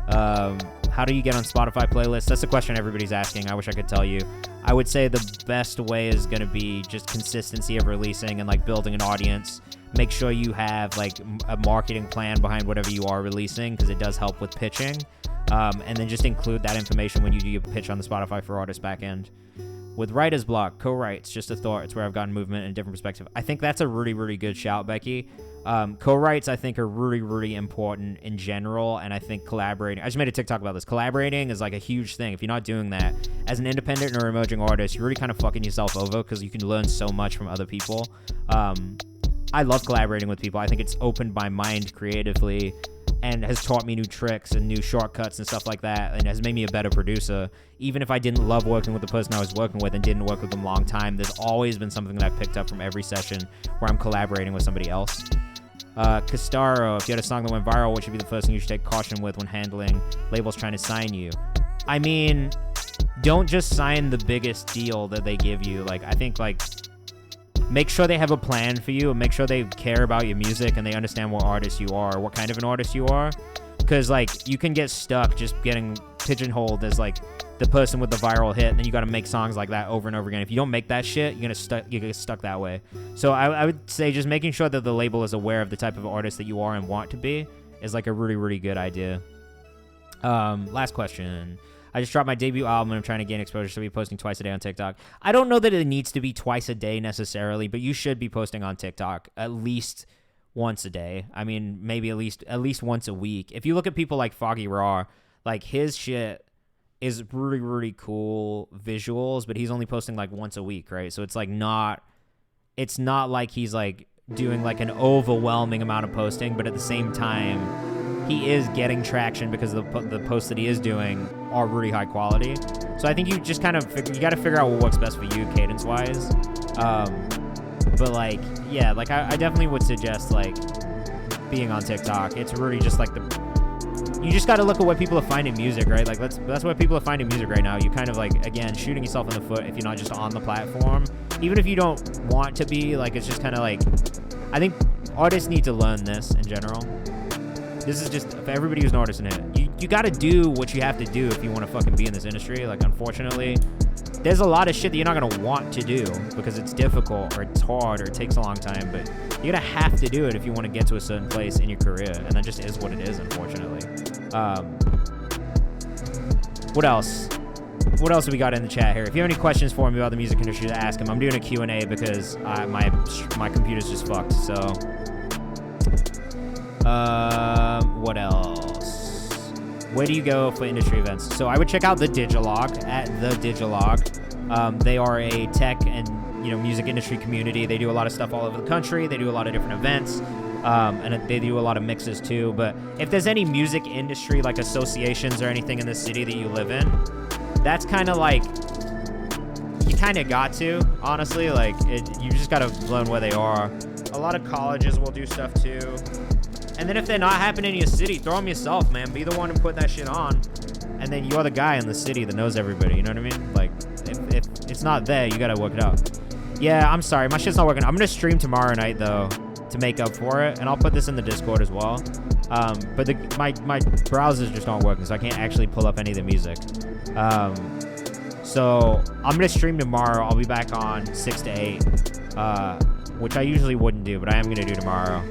How do you get on Spotify playlists? That's a question everybody's asking. I wish I could tell you. I would say the best way is going to be just consistency of releasing and like building an audience. Make sure you have like a marketing plan behind whatever you are releasing, because it does help with pitching. And then just include that information when you do your pitch on the Spotify for Artists backend. With writer's block, co-writes, just a thought. It's where I've gotten movement and a different perspective. I think that's a really, really good shout, Becky. Co-writes, I think, are really, really important in general, and I think collaborating... I just made a TikTok about this. Collaborating is like a huge thing. If you're not doing that, as an independent or emerging artist, you're really kind of fucking yourself over, because you can learn so much from other people. I love collaborating with people. I think it's opened my mind creatively and has taught me new tricks and new shortcuts and stuff like that, and has made me a better producer. Even if I didn't love working with the person I was working with and didn't work with them a long time, there's always been something that I've picked up from every session where I'm collaborating with somebody else. Castaro, if you had a song that went viral, what should be the first thing you should take caution with when handling labels trying to sign you? I mean, don't just sign the biggest deal that they give you. Like, I think, like, make sure they have a plan for you, and make sure they care about your music and they understand what artist you are, what kind of an artist you are. Because, like, you can get stuck just getting pigeonholed as, like, the person with the viral hit, and then you got to make songs like that over and over again. If you don't make that shit, you get stuck that way. So I would say just making sure that the label is aware of the type of artist that you are and want to be is, like, a really, really good idea. Last question. I just dropped my debut album and I'm trying to gain exposure, so I'll be posting twice a day on TikTok. I don't know that it needs to be twice a day necessarily, but you should be posting on TikTok at least once a day. I mean, maybe at least once a week. If you look at people like Foggy Raw, like, his shit is really, really cool visuals, but he's only posting like once a week, right? So it's like it's not like he's like doing like an overwhelming amount of posting, but at the same time, he is getting traction because the posts that he is doing are really high quality. So I think you just kind of you got to figure out what works best for you cadence wise. But like, yeah, like I definitely would suggest like being on TikTok. It's really just like you just got to look at what people are finding music, right? Like that's what people are finding music right now. You kind of like, again, shooting yourself in the foot if you're not just on the platform. Even if you don't want to be, like, it's just kind of like, I think artists need to learn this in general. This is just for everybody who's an artist in it. You got to do what you have to do if you want to fucking be in this industry. Like, unfortunately, there's a lot of shit that you're not going to want to do because it's difficult or it's hard or it takes a long time, but you're going to have to do it if you want to get to a certain place in your career, and that just is what it is, unfortunately. What else? What else have we got in the chat here? If you have any questions for me about the music industry, to ask them. I'm doing a Q&A because my computer's just fucked, so... what else? where do you go for industry events? So I would check out the Digilog at the Digilog. They are a tech and music industry community. They do a lot of stuff all over the country. They do a lot of different events, and they do a lot of mixes too. But if there's any music industry like associations or anything in the city that you live in, that's kind of like you kind of got to, honestly. Like you just got to learn where they are. A lot of colleges will do stuff too. And then if they're not happening in your city, throw them yourself, man. Be the one to put that shit on. And then you're the guy in the city that knows everybody. You know what I mean? Like, if it's not there, you gotta work it out. Yeah, I'm sorry. My shit's not working. I'm gonna stream tomorrow night, though, to make up for it. And I'll put this in the Discord as well. But my browsers just aren't working, so I can't actually pull up any of the music. So I'm gonna stream tomorrow. I'll be back on 6 to 8, which I usually wouldn't do, but I am gonna do tomorrow.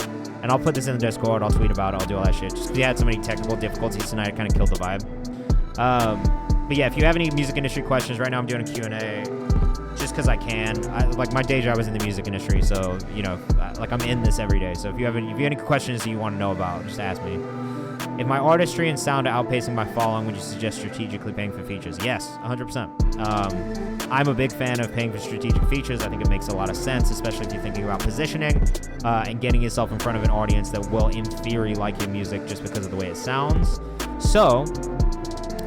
And I'll put this in the Discord. I'll tweet about it. I'll do all that shit. Just because we had so many technical difficulties tonight, it kind of killed the vibe. But yeah, if you have any music industry questions, right now I'm doing a Q&A just because I can. Like, my day job is in the music industry, so, like, I'm in this every day. So if you have any questions that you want to know about, just ask me. If my artistry and sound are outpacing my following, would you suggest strategically paying for features? Yes, 100%. I'm a big fan of paying for strategic features. I think it makes a lot of sense, especially if you're thinking about positioning and getting yourself in front of an audience that will, in theory, like your music just because of the way it sounds. So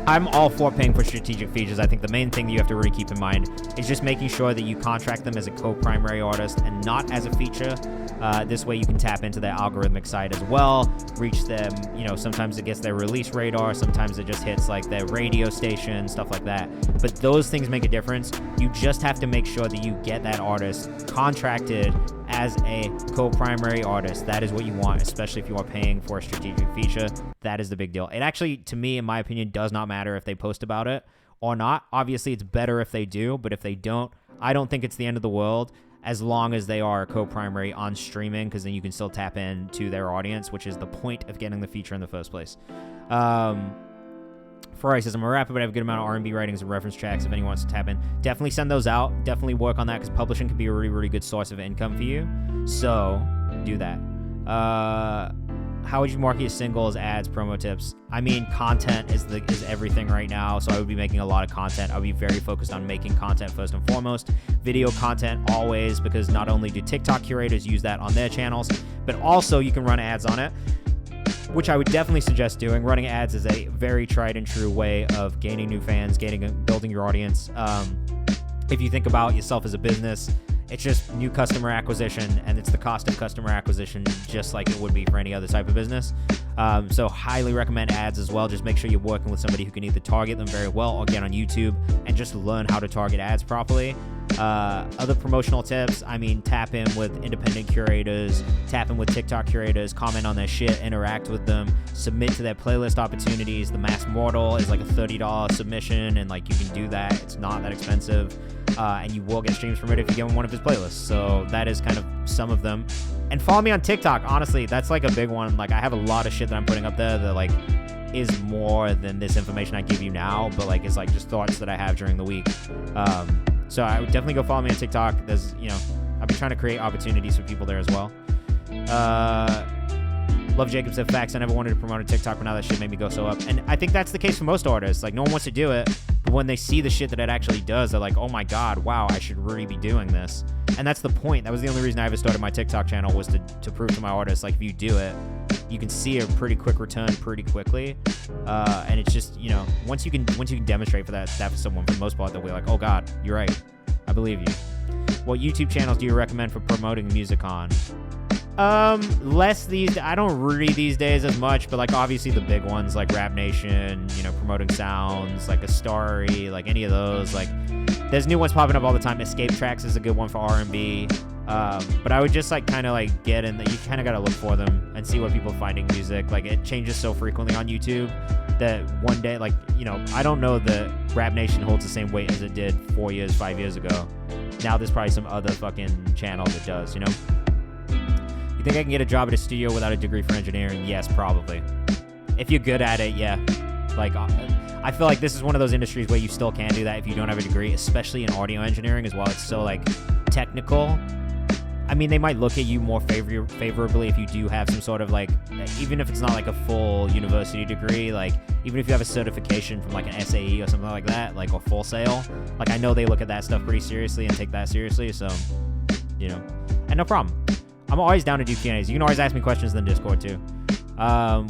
I'm all for paying for strategic features. I think the main thing that you have to really keep in mind is just making sure that you contract them as a co-primary artist and not as a feature. This way you can tap into their algorithmic side as well, reach them, sometimes it gets their release radar, sometimes it just hits like their radio station, stuff like that. But those things make a difference. You just have to make sure that you get that artist contracted as a co-primary artist. That is what you want, especially if you are paying for a strategic feature. That is the big deal. It actually, to me, in my opinion, does not matter if they post about it or not. Obviously, it's better if they do, but if they don't, I don't think it's the end of the world as long as they are a co-primary on streaming, because then you can still tap into their audience, which is the point of getting the feature in the first place. Ferrari says, I'm a rapper, but I have a good amount of R&B writings and reference tracks if anyone wants to tap in. Definitely send those out. Definitely work on that, because publishing can be a really, really good source of income for you. So, do that. How would you market your singles, ads, promo tips? I mean, content is everything right now, so I would be making a lot of content. I would be very focused on making content first and foremost. Video content always, because not only do TikTok curators use that on their channels, but also you can run ads on it, which I would definitely suggest doing. Running ads is a very tried and true way of gaining new fans, building your audience. If you think about yourself as a business, it's just new customer acquisition, and it's the cost of customer acquisition just like it would be for any other type of business. So highly recommend ads as well. Just make sure you're working with somebody who can either target them very well or get on YouTube and just learn how to target ads properly. Other promotional tips, I mean, tap in with independent curators, tap in with TikTok curators, comment on their shit, interact with them, submit to their playlist opportunities. The Mass Mortal is like a $30 submission, and like you can do that. It's not that expensive. And you will get streams from it if you get on one of his playlists. So that is kind of some of them. And follow me on TikTok. Honestly, that's like a big one. Like, I have a lot of shit that I'm putting up there that like is more than this information I give you now, but like it's like just thoughts that I have during the week. So I would definitely go follow me on TikTok. There's, I've been trying to create opportunities for people there as well. Love Jacob said, facts. I never wanted to promote a TikTok, but now that shit made me go so up. And I think that's the case for most artists. Like, no one wants to do it, but when they see the shit that it actually does, they're like, oh my God, wow, I should really be doing this. And that's the point. That was the only reason I ever started my TikTok channel, was to prove to my artists, like, if you do it, you can see a pretty quick return pretty quickly. And it's just, once you can demonstrate for that for someone, for the most part, they'll be like, oh God, you're right. I believe you. What YouTube channels do you recommend for promoting music on? I don't read these days as much, but like obviously the big ones like Rap Nation, promoting sounds, like a Starry, like any of those. Like, there's new ones popping up all the time. Escape Tracks is a good one for R&B. But I would just like kind of like get in that. You kind of got to look for them and see what people are finding music. Like, it changes so frequently on YouTube that one day, like, I don't know that Rap Nation holds the same weight as it did 4 years, 5 years ago. Now there's probably some other fucking channel that does, You think I can get a job at a studio without a degree for engineering? Yes, probably. If you're good at it, yeah. Like, I feel like this is one of those industries where you still can do that if you don't have a degree, especially in audio engineering as well. It's so like technical. I I mean, they might look at you more favorably if you do have some sort of like, even if it's not like a full university degree, like even if you have a certification from like an SAE or something like that, like, or Full Sail, like I know they look at that stuff pretty seriously and take that seriously. So, you know, and no problem. I'm always down to do Q&As. You can always ask me questions in the Discord too.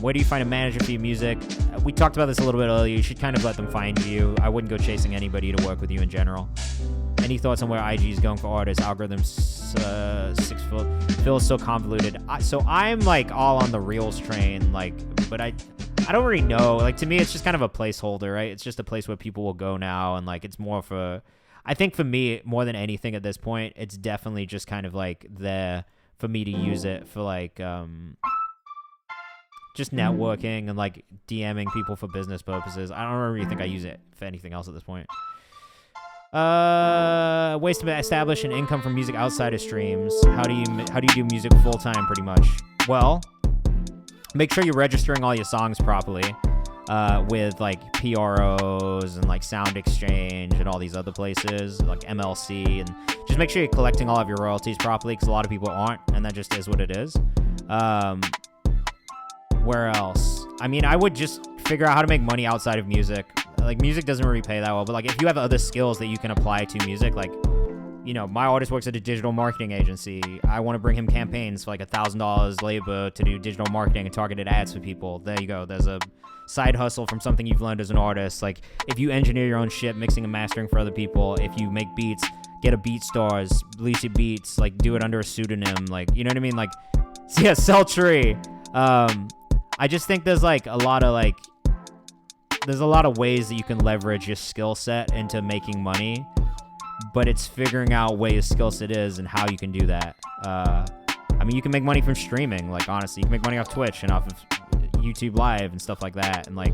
Where do you find a manager for your music? We talked about this a little bit earlier. You should kind of let them find you. I wouldn't go chasing anybody to work with you in general. Any thoughts on where IG is going for artists? Algorithms, 6 foot, feels so convoluted. So I'm like all on the Reels train, like, but I don't really know. Like, to me, it's just kind of a placeholder, right? It's just a place where people will go now, and like it's more for, I think for me, more than anything at this point, it's definitely just kind of like there for me to use it for like just networking and like DMing people for business purposes. I don't really think I use it for anything else at this point. Ways to establish an income from music outside of streams. How do you do music full time? Pretty much. Well, make sure you're registering all your songs properly, with like PROs and like Sound Exchange and all these other places like MLC, and just make sure you're collecting all of your royalties properly, because a lot of people aren't, and that just is what it is. Where else? I mean, I would just figure out how to make money outside of music. Like, music doesn't really pay that well, but like if you have other skills that you can apply to music, like, you know, my artist works at a digital marketing agency. I want to bring him campaigns for like $1,000 labor to do digital marketing and targeted ads for people. There you go. There's a side hustle from something you've learned as an artist. Like, if you engineer your own shit, mixing and mastering for other people, if you make beats, get a BeatStars, release your beats, like do it under a pseudonym, like, you know what I mean? Like, yeah, sell tree. I just think there's like a lot of like, there's a lot of ways that you can leverage your skill set into making money, but it's figuring out where your skill set is and how you can do that. I mean, you can make money from streaming. Like, honestly, you can make money off Twitch and off of YouTube Live and stuff like that. And like,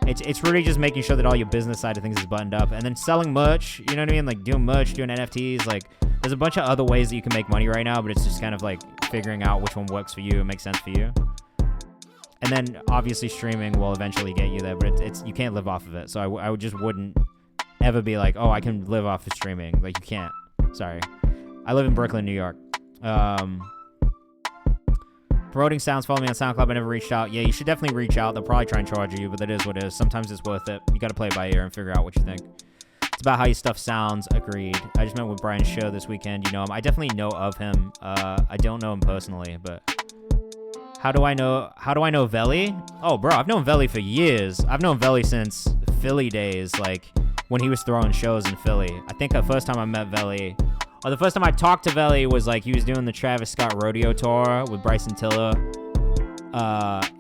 it's really just making sure that all your business side of things is buttoned up, and then selling merch. You know what I mean? Like doing merch, doing NFTs. Like, there's a bunch of other ways that you can make money right now, but it's just kind of like figuring out which one works for you and makes sense for you. And then obviously streaming will eventually get you there, but it's you can't live off of it. So I just wouldn't ever be like, oh, I can live off of streaming. Like, you can't. Sorry. I live in Brooklyn, New York. Promoting sounds, follow me on SoundCloud. I never reached out. Yeah, you should definitely reach out. They'll probably try and charge you, but that is what it is. Sometimes it's worth it. You got to play it by ear and figure out what you think. It's about how your stuff sounds. Agreed. I just met with Brian's show this weekend. You know him. I definitely know of him. I don't know him personally, but how do I know Veli? Oh, bro, I've known Veli for years. I've known Veli since Philly days, like when he was throwing shows in Philly. I think the first time I met Veli, or the first time I talked to Veli, was like he was doing the Travis Scott rodeo tour with Bryson Tiller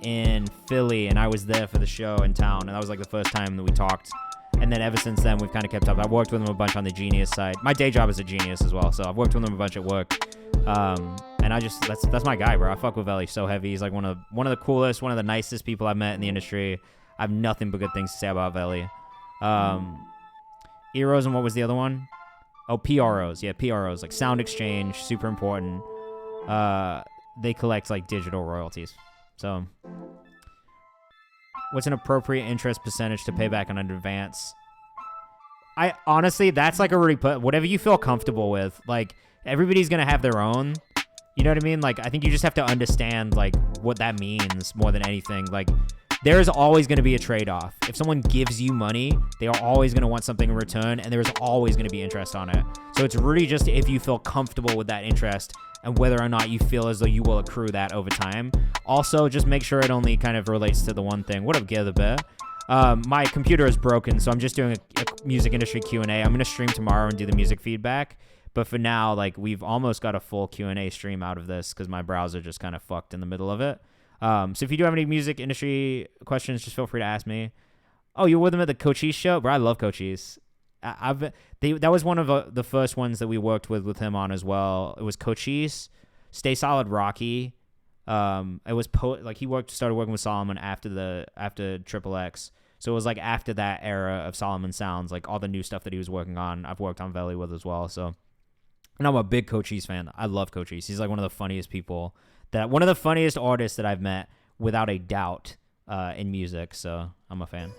in Philly, and I was there for the show in town, and that was like the first time that we talked. And then ever since then, we've kind of kept up. I've worked with him a bunch on the Genius side. My day job is a Genius as well, so I've worked with him a bunch at work. And I just, that's my guy, bro. I fuck with Veli so heavy. He's like one of the coolest, one of the nicest people I've met in the industry. I have nothing but good things to say about Veli. Eros, and what was the other one? Oh, PROs. Yeah, PROs, like Sound Exchange, super important. They collect like digital royalties. So, what's an appropriate interest percentage to pay back on an advance? I honestly, that's like a really whatever you feel comfortable with. Like, everybody's gonna have their own. You know what I mean? Like, I think you just have to understand like what that means more than anything. Like, there is always going to be a trade-off. If someone gives you money, they are always going to want something in return, and there is always going to be interest on it. So it's really just if you feel comfortable with that interest and whether or not you feel as though you will accrue that over time. Also, just make sure it only kind of relates to the one thing. What up, Gear the Bear? My computer is broken, so I'm just doing a music industry Q&A. I'm going to stream tomorrow and do the music feedback. But for now, like, we've almost got a full Q&A stream out of this because my browser just kind of fucked in the middle of it. So if you do have any music industry questions, just feel free to ask me. Oh, you were with them at the Cochise show? Bro, I love Cochise. That was one of the first ones that we worked with him on as well. It was Cochise, Stay Solid Rocky. It was he started working with Solomon after Triple X. So it was like after that era of Solomon Sounds, like all the new stuff that he was working on, I've worked on Veli with as well. So, and I'm a big Cochise fan. I love Cochise. He's like one of the funniest people, one of the funniest artists that I've met without a doubt in music. So I'm a fan.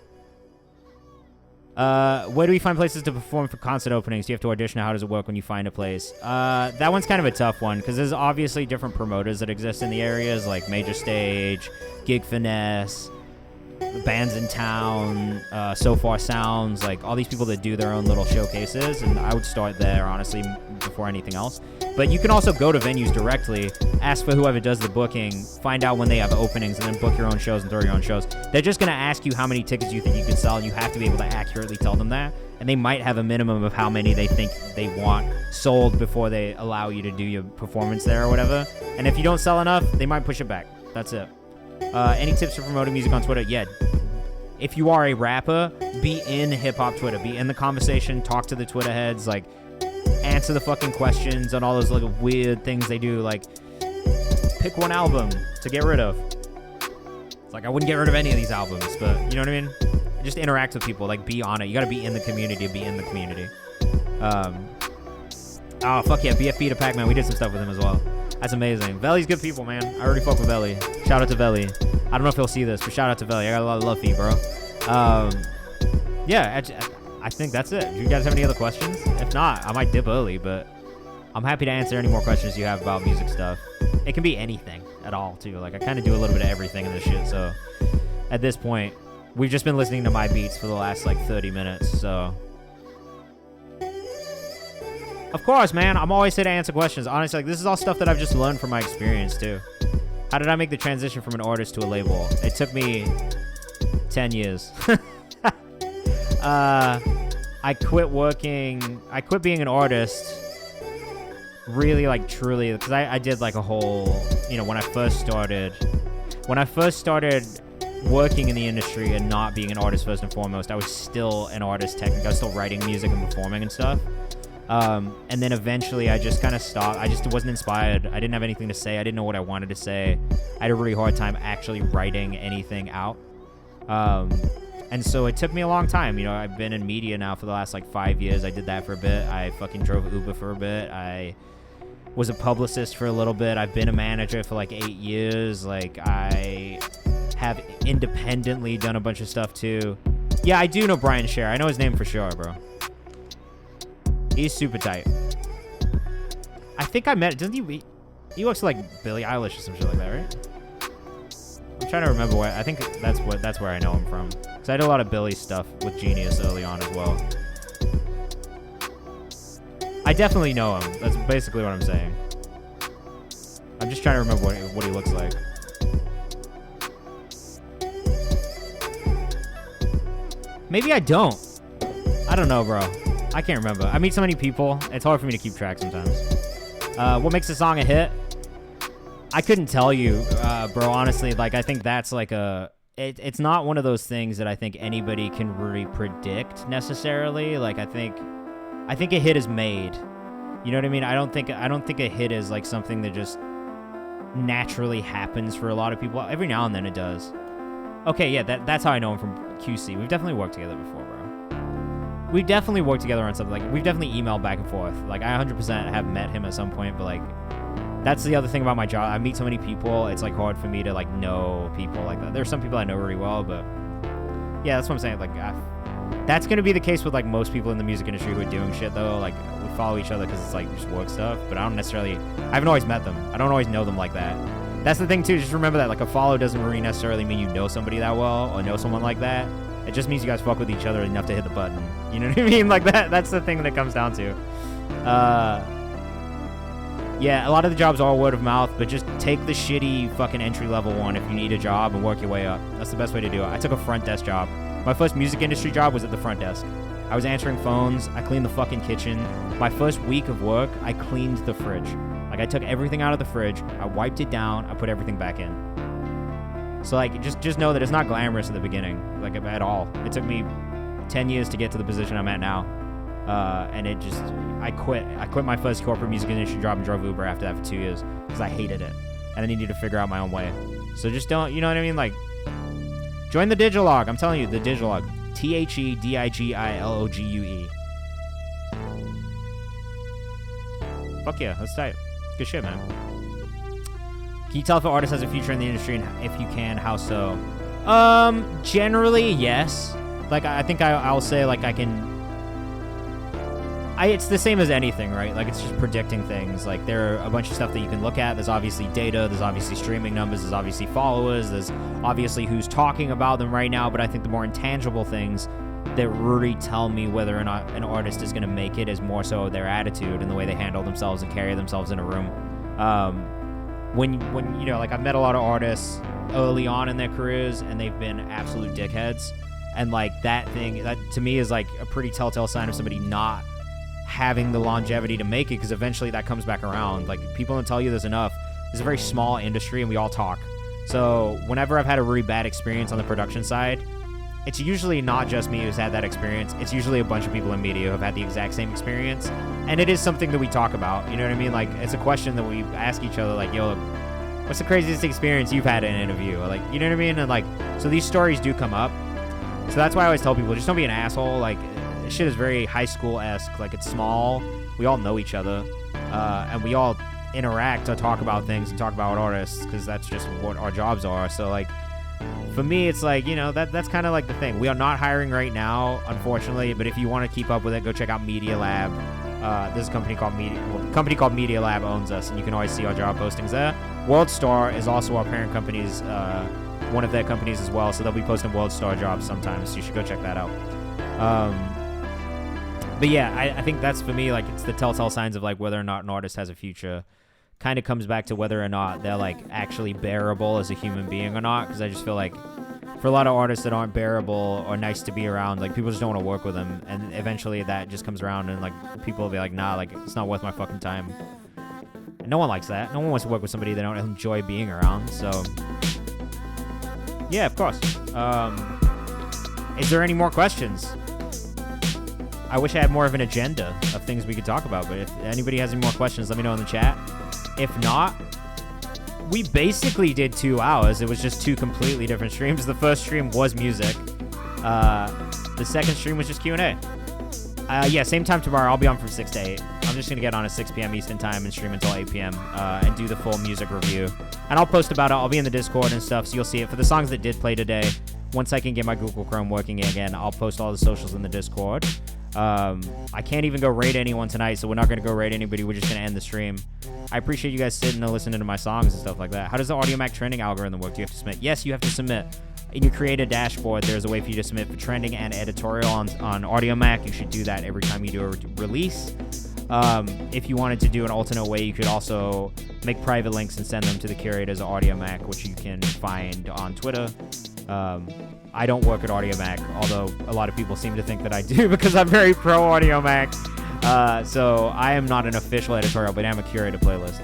Where do we find places to perform for concert openings? Do you have to audition? How does it work when you find a place? That one's kind of a tough one because there's obviously different promoters that exist in the areas, like Major Stage, Gig Finesse, bands in town, So Far Sounds, like all these people that do their own little showcases, and I would start there, honestly, before anything else. But you can also go to venues directly, ask for whoever does the booking, find out when they have openings, and then book your own shows and throw your own shows. They're just going to ask you how many tickets you think you can sell, and you have to be able to accurately tell them that. And they might have a minimum of how many they think they want sold before they allow you to do your performance there or whatever. And if you don't sell enough, they might push it back. That's it. Any tips for promoting music on Twitter? Yeah. If you are a rapper, be in hip-hop Twitter. Be in the conversation. Talk to the Twitter heads. Like, answer the fucking questions on all those like weird things they do. Like, pick one album to get rid of. It's like, I wouldn't get rid of any of these albums, but you know what I mean? Just interact with people. Like, be on it. You gotta be in the community. Be in the community. Oh, fuck yeah. BFB to Pac-Man. We did some stuff with him as well. That's amazing. Veli's good people, man. I already fuck with Veli. Shout out to Veli. I don't know if he'll see this, but shout out to Veli. I got a lot of love for you, bro. Yeah, I think that's it. Do you guys have any other questions? If not, I might dip early, but I'm happy to answer any more questions you have about music stuff. It can be anything at all, too. Like, I kind of do a little bit of everything in this shit, so at this point, we've just been listening to my beats for the last, like, 30 minutes, so... Of course, man. I'm always here to answer questions. Honestly, like, this is all stuff that I've just learned from my experience, too. How did I make the transition from an artist to a label? It took me 10 years. I quit being an artist really, like, truly, because I did, like, a whole, you know, when I first started working in the industry and not being an artist first and foremost, I was still an artist technically. I was still writing music and performing and stuff. And then eventually I just kind of stopped. I just wasn't inspired. I didn't have anything to say. I didn't know what I wanted to say. I had a really hard time actually writing anything out. And so it took me a long time. You know, I've been in media now for the last, like, 5 years. I did that for a bit. I fucking drove Uber for a bit. I was a publicist for a little bit. I've been a manager for, like, 8 years. Like, I have independently done a bunch of stuff, too. Yeah, I do know Brian Scher. I know his name for sure, bro. He's super tight. I think I met... Doesn't he looks like Billie Eilish or some shit like that, right? I'm trying to remember what... I think that's where I know him from. Because I did a lot of Billie stuff with Genius early on as well. I definitely know him. That's basically what I'm saying. I'm just trying to remember what he looks like. Maybe I don't. I don't know, bro. I can't remember. I meet so many people. It's hard for me to keep track sometimes. What makes a song a hit? I couldn't tell you, bro. Honestly, like, I think that's like it's not one of those things that I think anybody can really predict necessarily. Like, I think a hit is made. You know what I mean? I don't think a hit is like something that just naturally happens for a lot of people. Every now and then it does. Okay, yeah, that's how I know him from QC. We've definitely worked together before, bro. We've definitely worked together on something. Like, we've definitely emailed back and forth. Like, I 100% have met him at some point, but, like, that's the other thing about my job. I meet so many people, it's, like, hard for me to, like, know people like that. There's some people I know really well, but, yeah, that's what I'm saying. Like, that's going to be the case with, like, most people in the music industry who are doing shit, though. Like, we follow each other because it's, like, just work stuff, but I haven't always met them. I don't always know them like that. That's the thing, too. Just remember that, like, a follow doesn't really necessarily mean you know somebody that well or know someone like that. It just means you guys fuck with each other enough to hit the button. You know what I mean? Like, that's the thing that it comes down to. Yeah, a lot of the jobs are word of mouth, but just take the shitty fucking entry-level one if you need a job and work your way up. That's the best way to do it. I took a front desk job. My first music industry job was at the front desk. I was answering phones. I cleaned the fucking kitchen. My first week of work, I cleaned the fridge. Like, I took everything out of the fridge. I wiped it down. I put everything back in. So, like, just know that it's not glamorous at the beginning, like, at all. It took me 10 years to get to the position I'm at now. And I quit my first corporate music industry job and drove Uber after that for 2 years because I hated it. And I needed to figure out my own way. So just don't, you know what I mean? Like, join the Digilog. I'm telling you, the Digilog. TheDigilogue. Fuck yeah, that's tight. Good shit, man. Can you tell if an artist has a future in the industry, and if you can, how so? Generally, yes. like I think I'll say like I can. It's the same as anything, right? Like it's just predicting things. Like there are a bunch of stuff that you can look at. There's obviously data. There's obviously streaming numbers. There's obviously followers. There's obviously who's talking about them right now. But I think the more intangible things that really tell me whether or not an artist is going to make it is more so their attitude and the way they handle themselves and carry themselves in a room. When you know, like I've met a lot of artists early on in their careers and they've been absolute dickheads. And like that to me is like a pretty telltale sign of somebody not having the longevity to make it, because eventually that comes back around. Like people don't tell you this enough. It's a very small industry and we all talk. So whenever I've had a really bad experience on the production side, it's usually not just me who's had that experience. It's usually a bunch of people in media who have had the exact same experience. And it is something that we talk about. You know what I mean? Like it's a question that we ask each other, like, yo, what's the craziest experience you've had in an interview? Or like, you know what I mean? And like, so these stories do come up. So that's why I always tell people, just don't be an asshole. Like, this shit is very high school-esque. Like, it's small. We all know each other. And we all interact or talk about things and talk about artists because that's just what our jobs are. So, like, for me, it's like, you know, that's kind of like the thing. We are not hiring right now, unfortunately. But if you want to keep up with it, go check out Media Lab. There's a company called Media Lab owns us, and you can always see our job postings there. WorldStar is also our parent company's one of their companies as well, so they'll be posting WorldStar jobs sometimes, so you should go check that out. But yeah, I think that's for me, like, it's the telltale signs of like whether or not an artist has a future. Kind of comes back to whether or not they're like actually bearable as a human being or not, because I just feel like for a lot of artists that aren't bearable or nice to be around, like people just don't want to work with them, and eventually that just comes around and like people will be like, nah, like it's not worth my fucking time. And no one likes that. No one wants to work with somebody they don't enjoy being around. So yeah, of course. Is there any more questions? I wish I had more of an agenda of things we could talk about, but if anybody has any more questions, let me know in the chat. If not, we basically did 2 hours. It was just 2 completely different streams. The first stream was music. The second stream was just Q&A. Yeah, same time tomorrow. I'll be on from 6 to 8. I'm just going to get on at 6 p.m. Eastern time and stream until 8 p.m. And do the full music review. And I'll post about it. I'll be in the Discord and stuff, so you'll see it. For the songs that did play today, once I can get my Google Chrome working again, I'll post all the socials in the Discord. I can't even go raid anyone tonight, so we're not going to go raid anybody. We're just going to end the stream. I appreciate you guys sitting and listening to my songs and stuff like that. How does the AudioMac trending algorithm work? Do you have to submit? Yes, you have to submit. In your create a dashboard, there's a way for you to submit for trending and editorial on AudioMac. You should do that every time you do a release. If you wanted to do an alternate way, you could also make private links and send them to the curators of AudioMac, which you can find on Twitter. I don't work at AudioMac, although a lot of people seem to think that I do because I'm very pro AudioMac. So I am not an official editorial, but I am a curated playlist.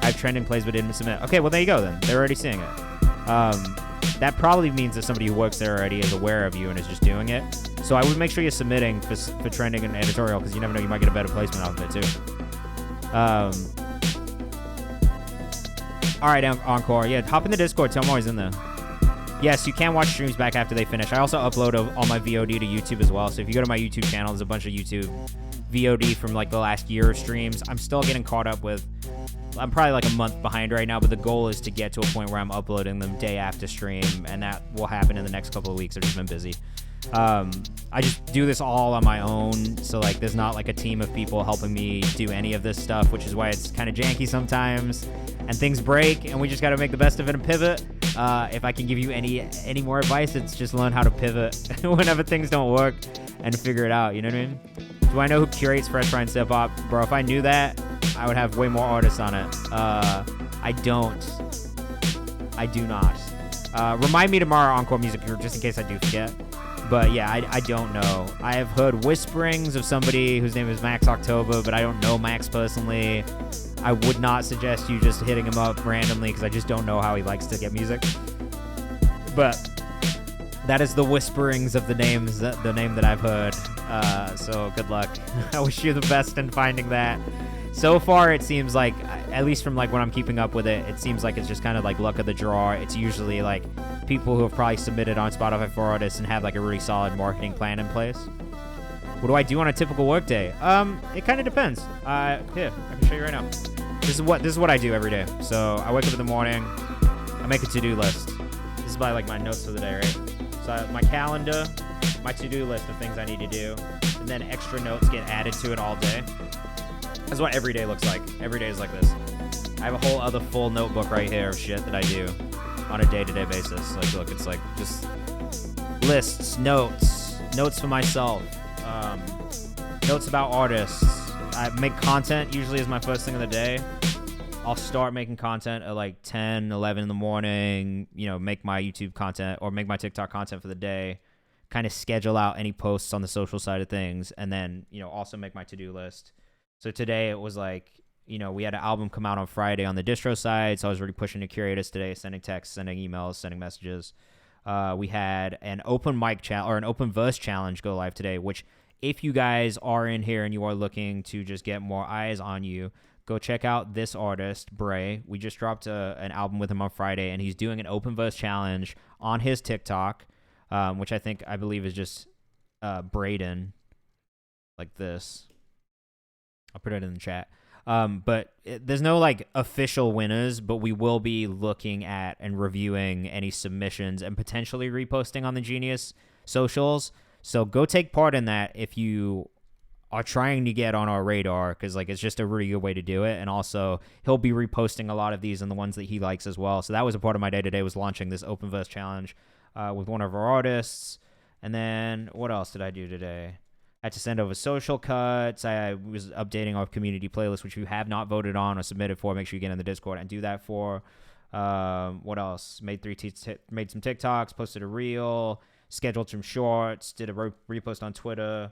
I have trending plays but didn't submit. Okay, well there you go then. They're already seeing it. That probably means that somebody who works there already is aware of you and is just doing it. So I would make sure you're submitting for trending and editorial, because you never know, you might get a better placement off of it too. All right, Encore. Yeah, hop in the Discord. Tell them I'm always in there. Yes, you can watch streams back after they finish. I also upload all my VOD to YouTube as well. So if you go to my YouTube channel, there's a bunch of YouTube VOD from like the last year of streams. I'm still getting caught up with. I'm probably like a month behind right now, but the goal is to get to a point where I'm uploading them day after stream, and that will happen in the next couple of weeks. I've just been busy. I just do this all on my own, so like there's not like a team of people helping me do any of this stuff, which is why it's kind of janky sometimes, and things break, and we just got to make the best of it and pivot. If I can give you any more advice, it's just learn how to pivot whenever things don't work and figure it out. You know what I mean? Do I know who curates Fresh Fry and Hip Hop? Bro, if I knew that, I would have way more artists on it. I don't. I do not. Remind me tomorrow, Encore Music, just in case I do forget. But yeah, I don't know. I have heard whisperings of somebody whose name is Max October, but I don't know Max personally. I would not suggest you just hitting him up randomly, because I just don't know how he likes to get music. But that is the whisperings of the name that I've heard. So good luck. I wish you the best in finding that. So far, it seems like, at least from like when I'm keeping up with it, it seems like it's just kind of like luck of the draw. It's usually like people who have probably submitted on Spotify for artists and have like a really solid marketing plan in place. What do I do on a typical workday? It kind of depends. Here, I can show you right now. This is what I do every day. So I wake up in the morning, I make a to-do list. This is by like my notes for the day, right? So I have my calendar, my to-do list of things I need to do, and then extra notes get added to it all day. That's what every day looks like. Every day is like this. I have a whole other full notebook right here of shit that I do on a day-to-day basis. Like, look, it's like just lists, notes for myself, notes about artists. I make content usually is my first thing of the day. I'll start making content at like 10, 11 in the morning, you know, make my YouTube content or make my TikTok content for the day, kind of schedule out any posts on the social side of things, and then, you know, also make my to-do list. So today it was like, you know, we had an album come out on Friday on the distro side, so I was already pushing the curators today, sending texts, sending emails, sending messages. We had an open mic challenge or an open verse challenge go live today, which if you guys are in here and you are looking to just get more eyes on you, go check out this artist, Bray. We just dropped an album with him on Friday, and he's doing an open verse challenge on his TikTok, which I believe is just Braden, like this. I'll put it in the chat. But there's no like official winners, but we will be looking at and reviewing any submissions and potentially reposting on the Genius socials. So go take part in that if you are trying to get on our radar, because like it's just a really good way to do it. And also he'll be reposting a lot of these and the ones that he likes as well. So that was a part of my day today, was launching this open verse challenge with one of our artists. And then what else did I do today? I had to send over social cuts. I was updating our community playlist, which you have not voted on or submitted for. Make sure you get in the Discord and do that for. What else? Made made some TikToks, posted a reel, scheduled some shorts, did a repost on Twitter.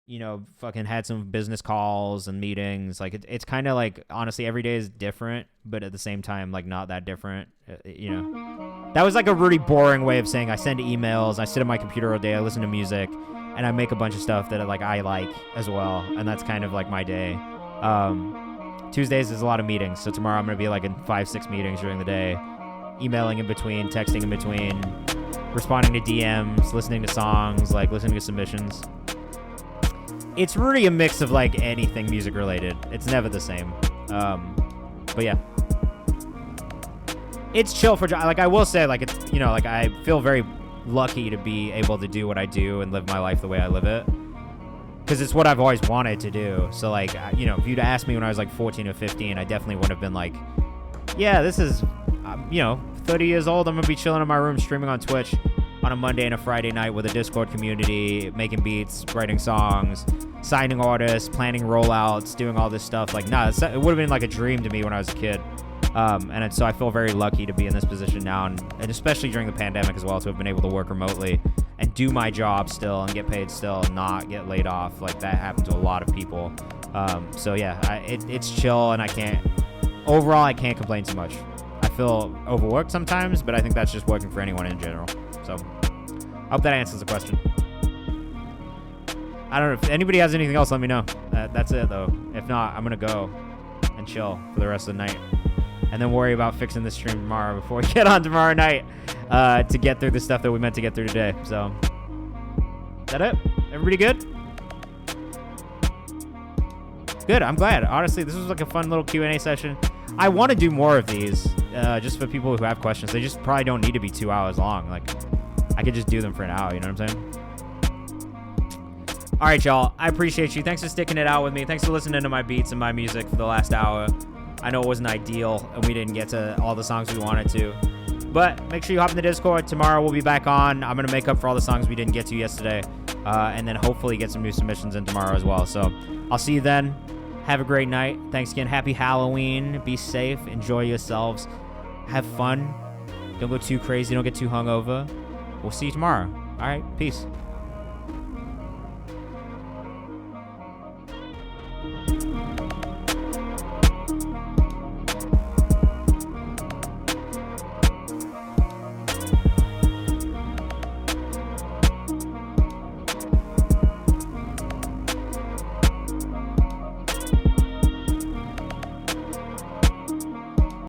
You know, fucking had some business calls and meetings. Like it's kind of like, honestly, every day is different, but at the same time, like not that different. You know, that was like a really boring way of saying I send emails, I sit at my computer all day, I listen to music, and I make a bunch of stuff that like I like as well. And that's kind of like my day. Tuesdays is a lot of meetings. So tomorrow I'm going to be like in 5-6 meetings during the day, emailing in between, texting in between, responding to DMs, listening to songs, like listening to submissions. It's really a mix of like anything music related. It's never the same. But yeah, it's chill for, like, I will say, like, it's, you know, like I feel very lucky to be able to do what I do and live my life the way I live it, because it's what I've always wanted to do. So like, you know, if you'd asked me when I was like 14 or 15, I definitely would have been like, yeah, this is, you know, 30 years old, I'm gonna be chilling in my room streaming on Twitch on a Monday and a Friday night with a Discord community, making beats, writing songs, signing artists, planning rollouts, doing all this stuff. Like, nah, it would have been like a dream to me when I was a kid. And so I feel very lucky to be in this position now, and especially during the pandemic as well, to have been able to work remotely and do my job still and get paid still and not get laid off. Like, that happened to a lot of people. So yeah, it's chill, and I can't complain too much. I feel overworked sometimes, but I think that's just working for anyone in general. So I hope that answers the question. I don't know if anybody has anything else, let me know. That's it though. If not, I'm gonna go and chill for the rest of the night, and then worry about fixing the stream tomorrow before we get on tomorrow night to get through the stuff that we meant to get through today. So, is that it? Everybody good? Good, I'm glad. Honestly, this was like a fun little Q&A session. I want to do more of these, just for people who have questions. They just probably don't need to be 2 hours long. Like, I could just do them for an hour, you know what I'm saying? All right, y'all. I appreciate you. Thanks for sticking it out with me. Thanks for listening to my beats and my music for the last hour. I know it wasn't ideal, and we didn't get to all the songs we wanted to. But make sure you hop in the Discord. Tomorrow we'll be back on. I'm going to make up for all the songs we didn't get to yesterday, and then hopefully get some new submissions in tomorrow as well. So I'll see you then. Have a great night. Thanks again. Happy Halloween. Be safe. Enjoy yourselves. Have fun. Don't go too crazy. Don't get too hungover. We'll see you tomorrow. All right. Peace.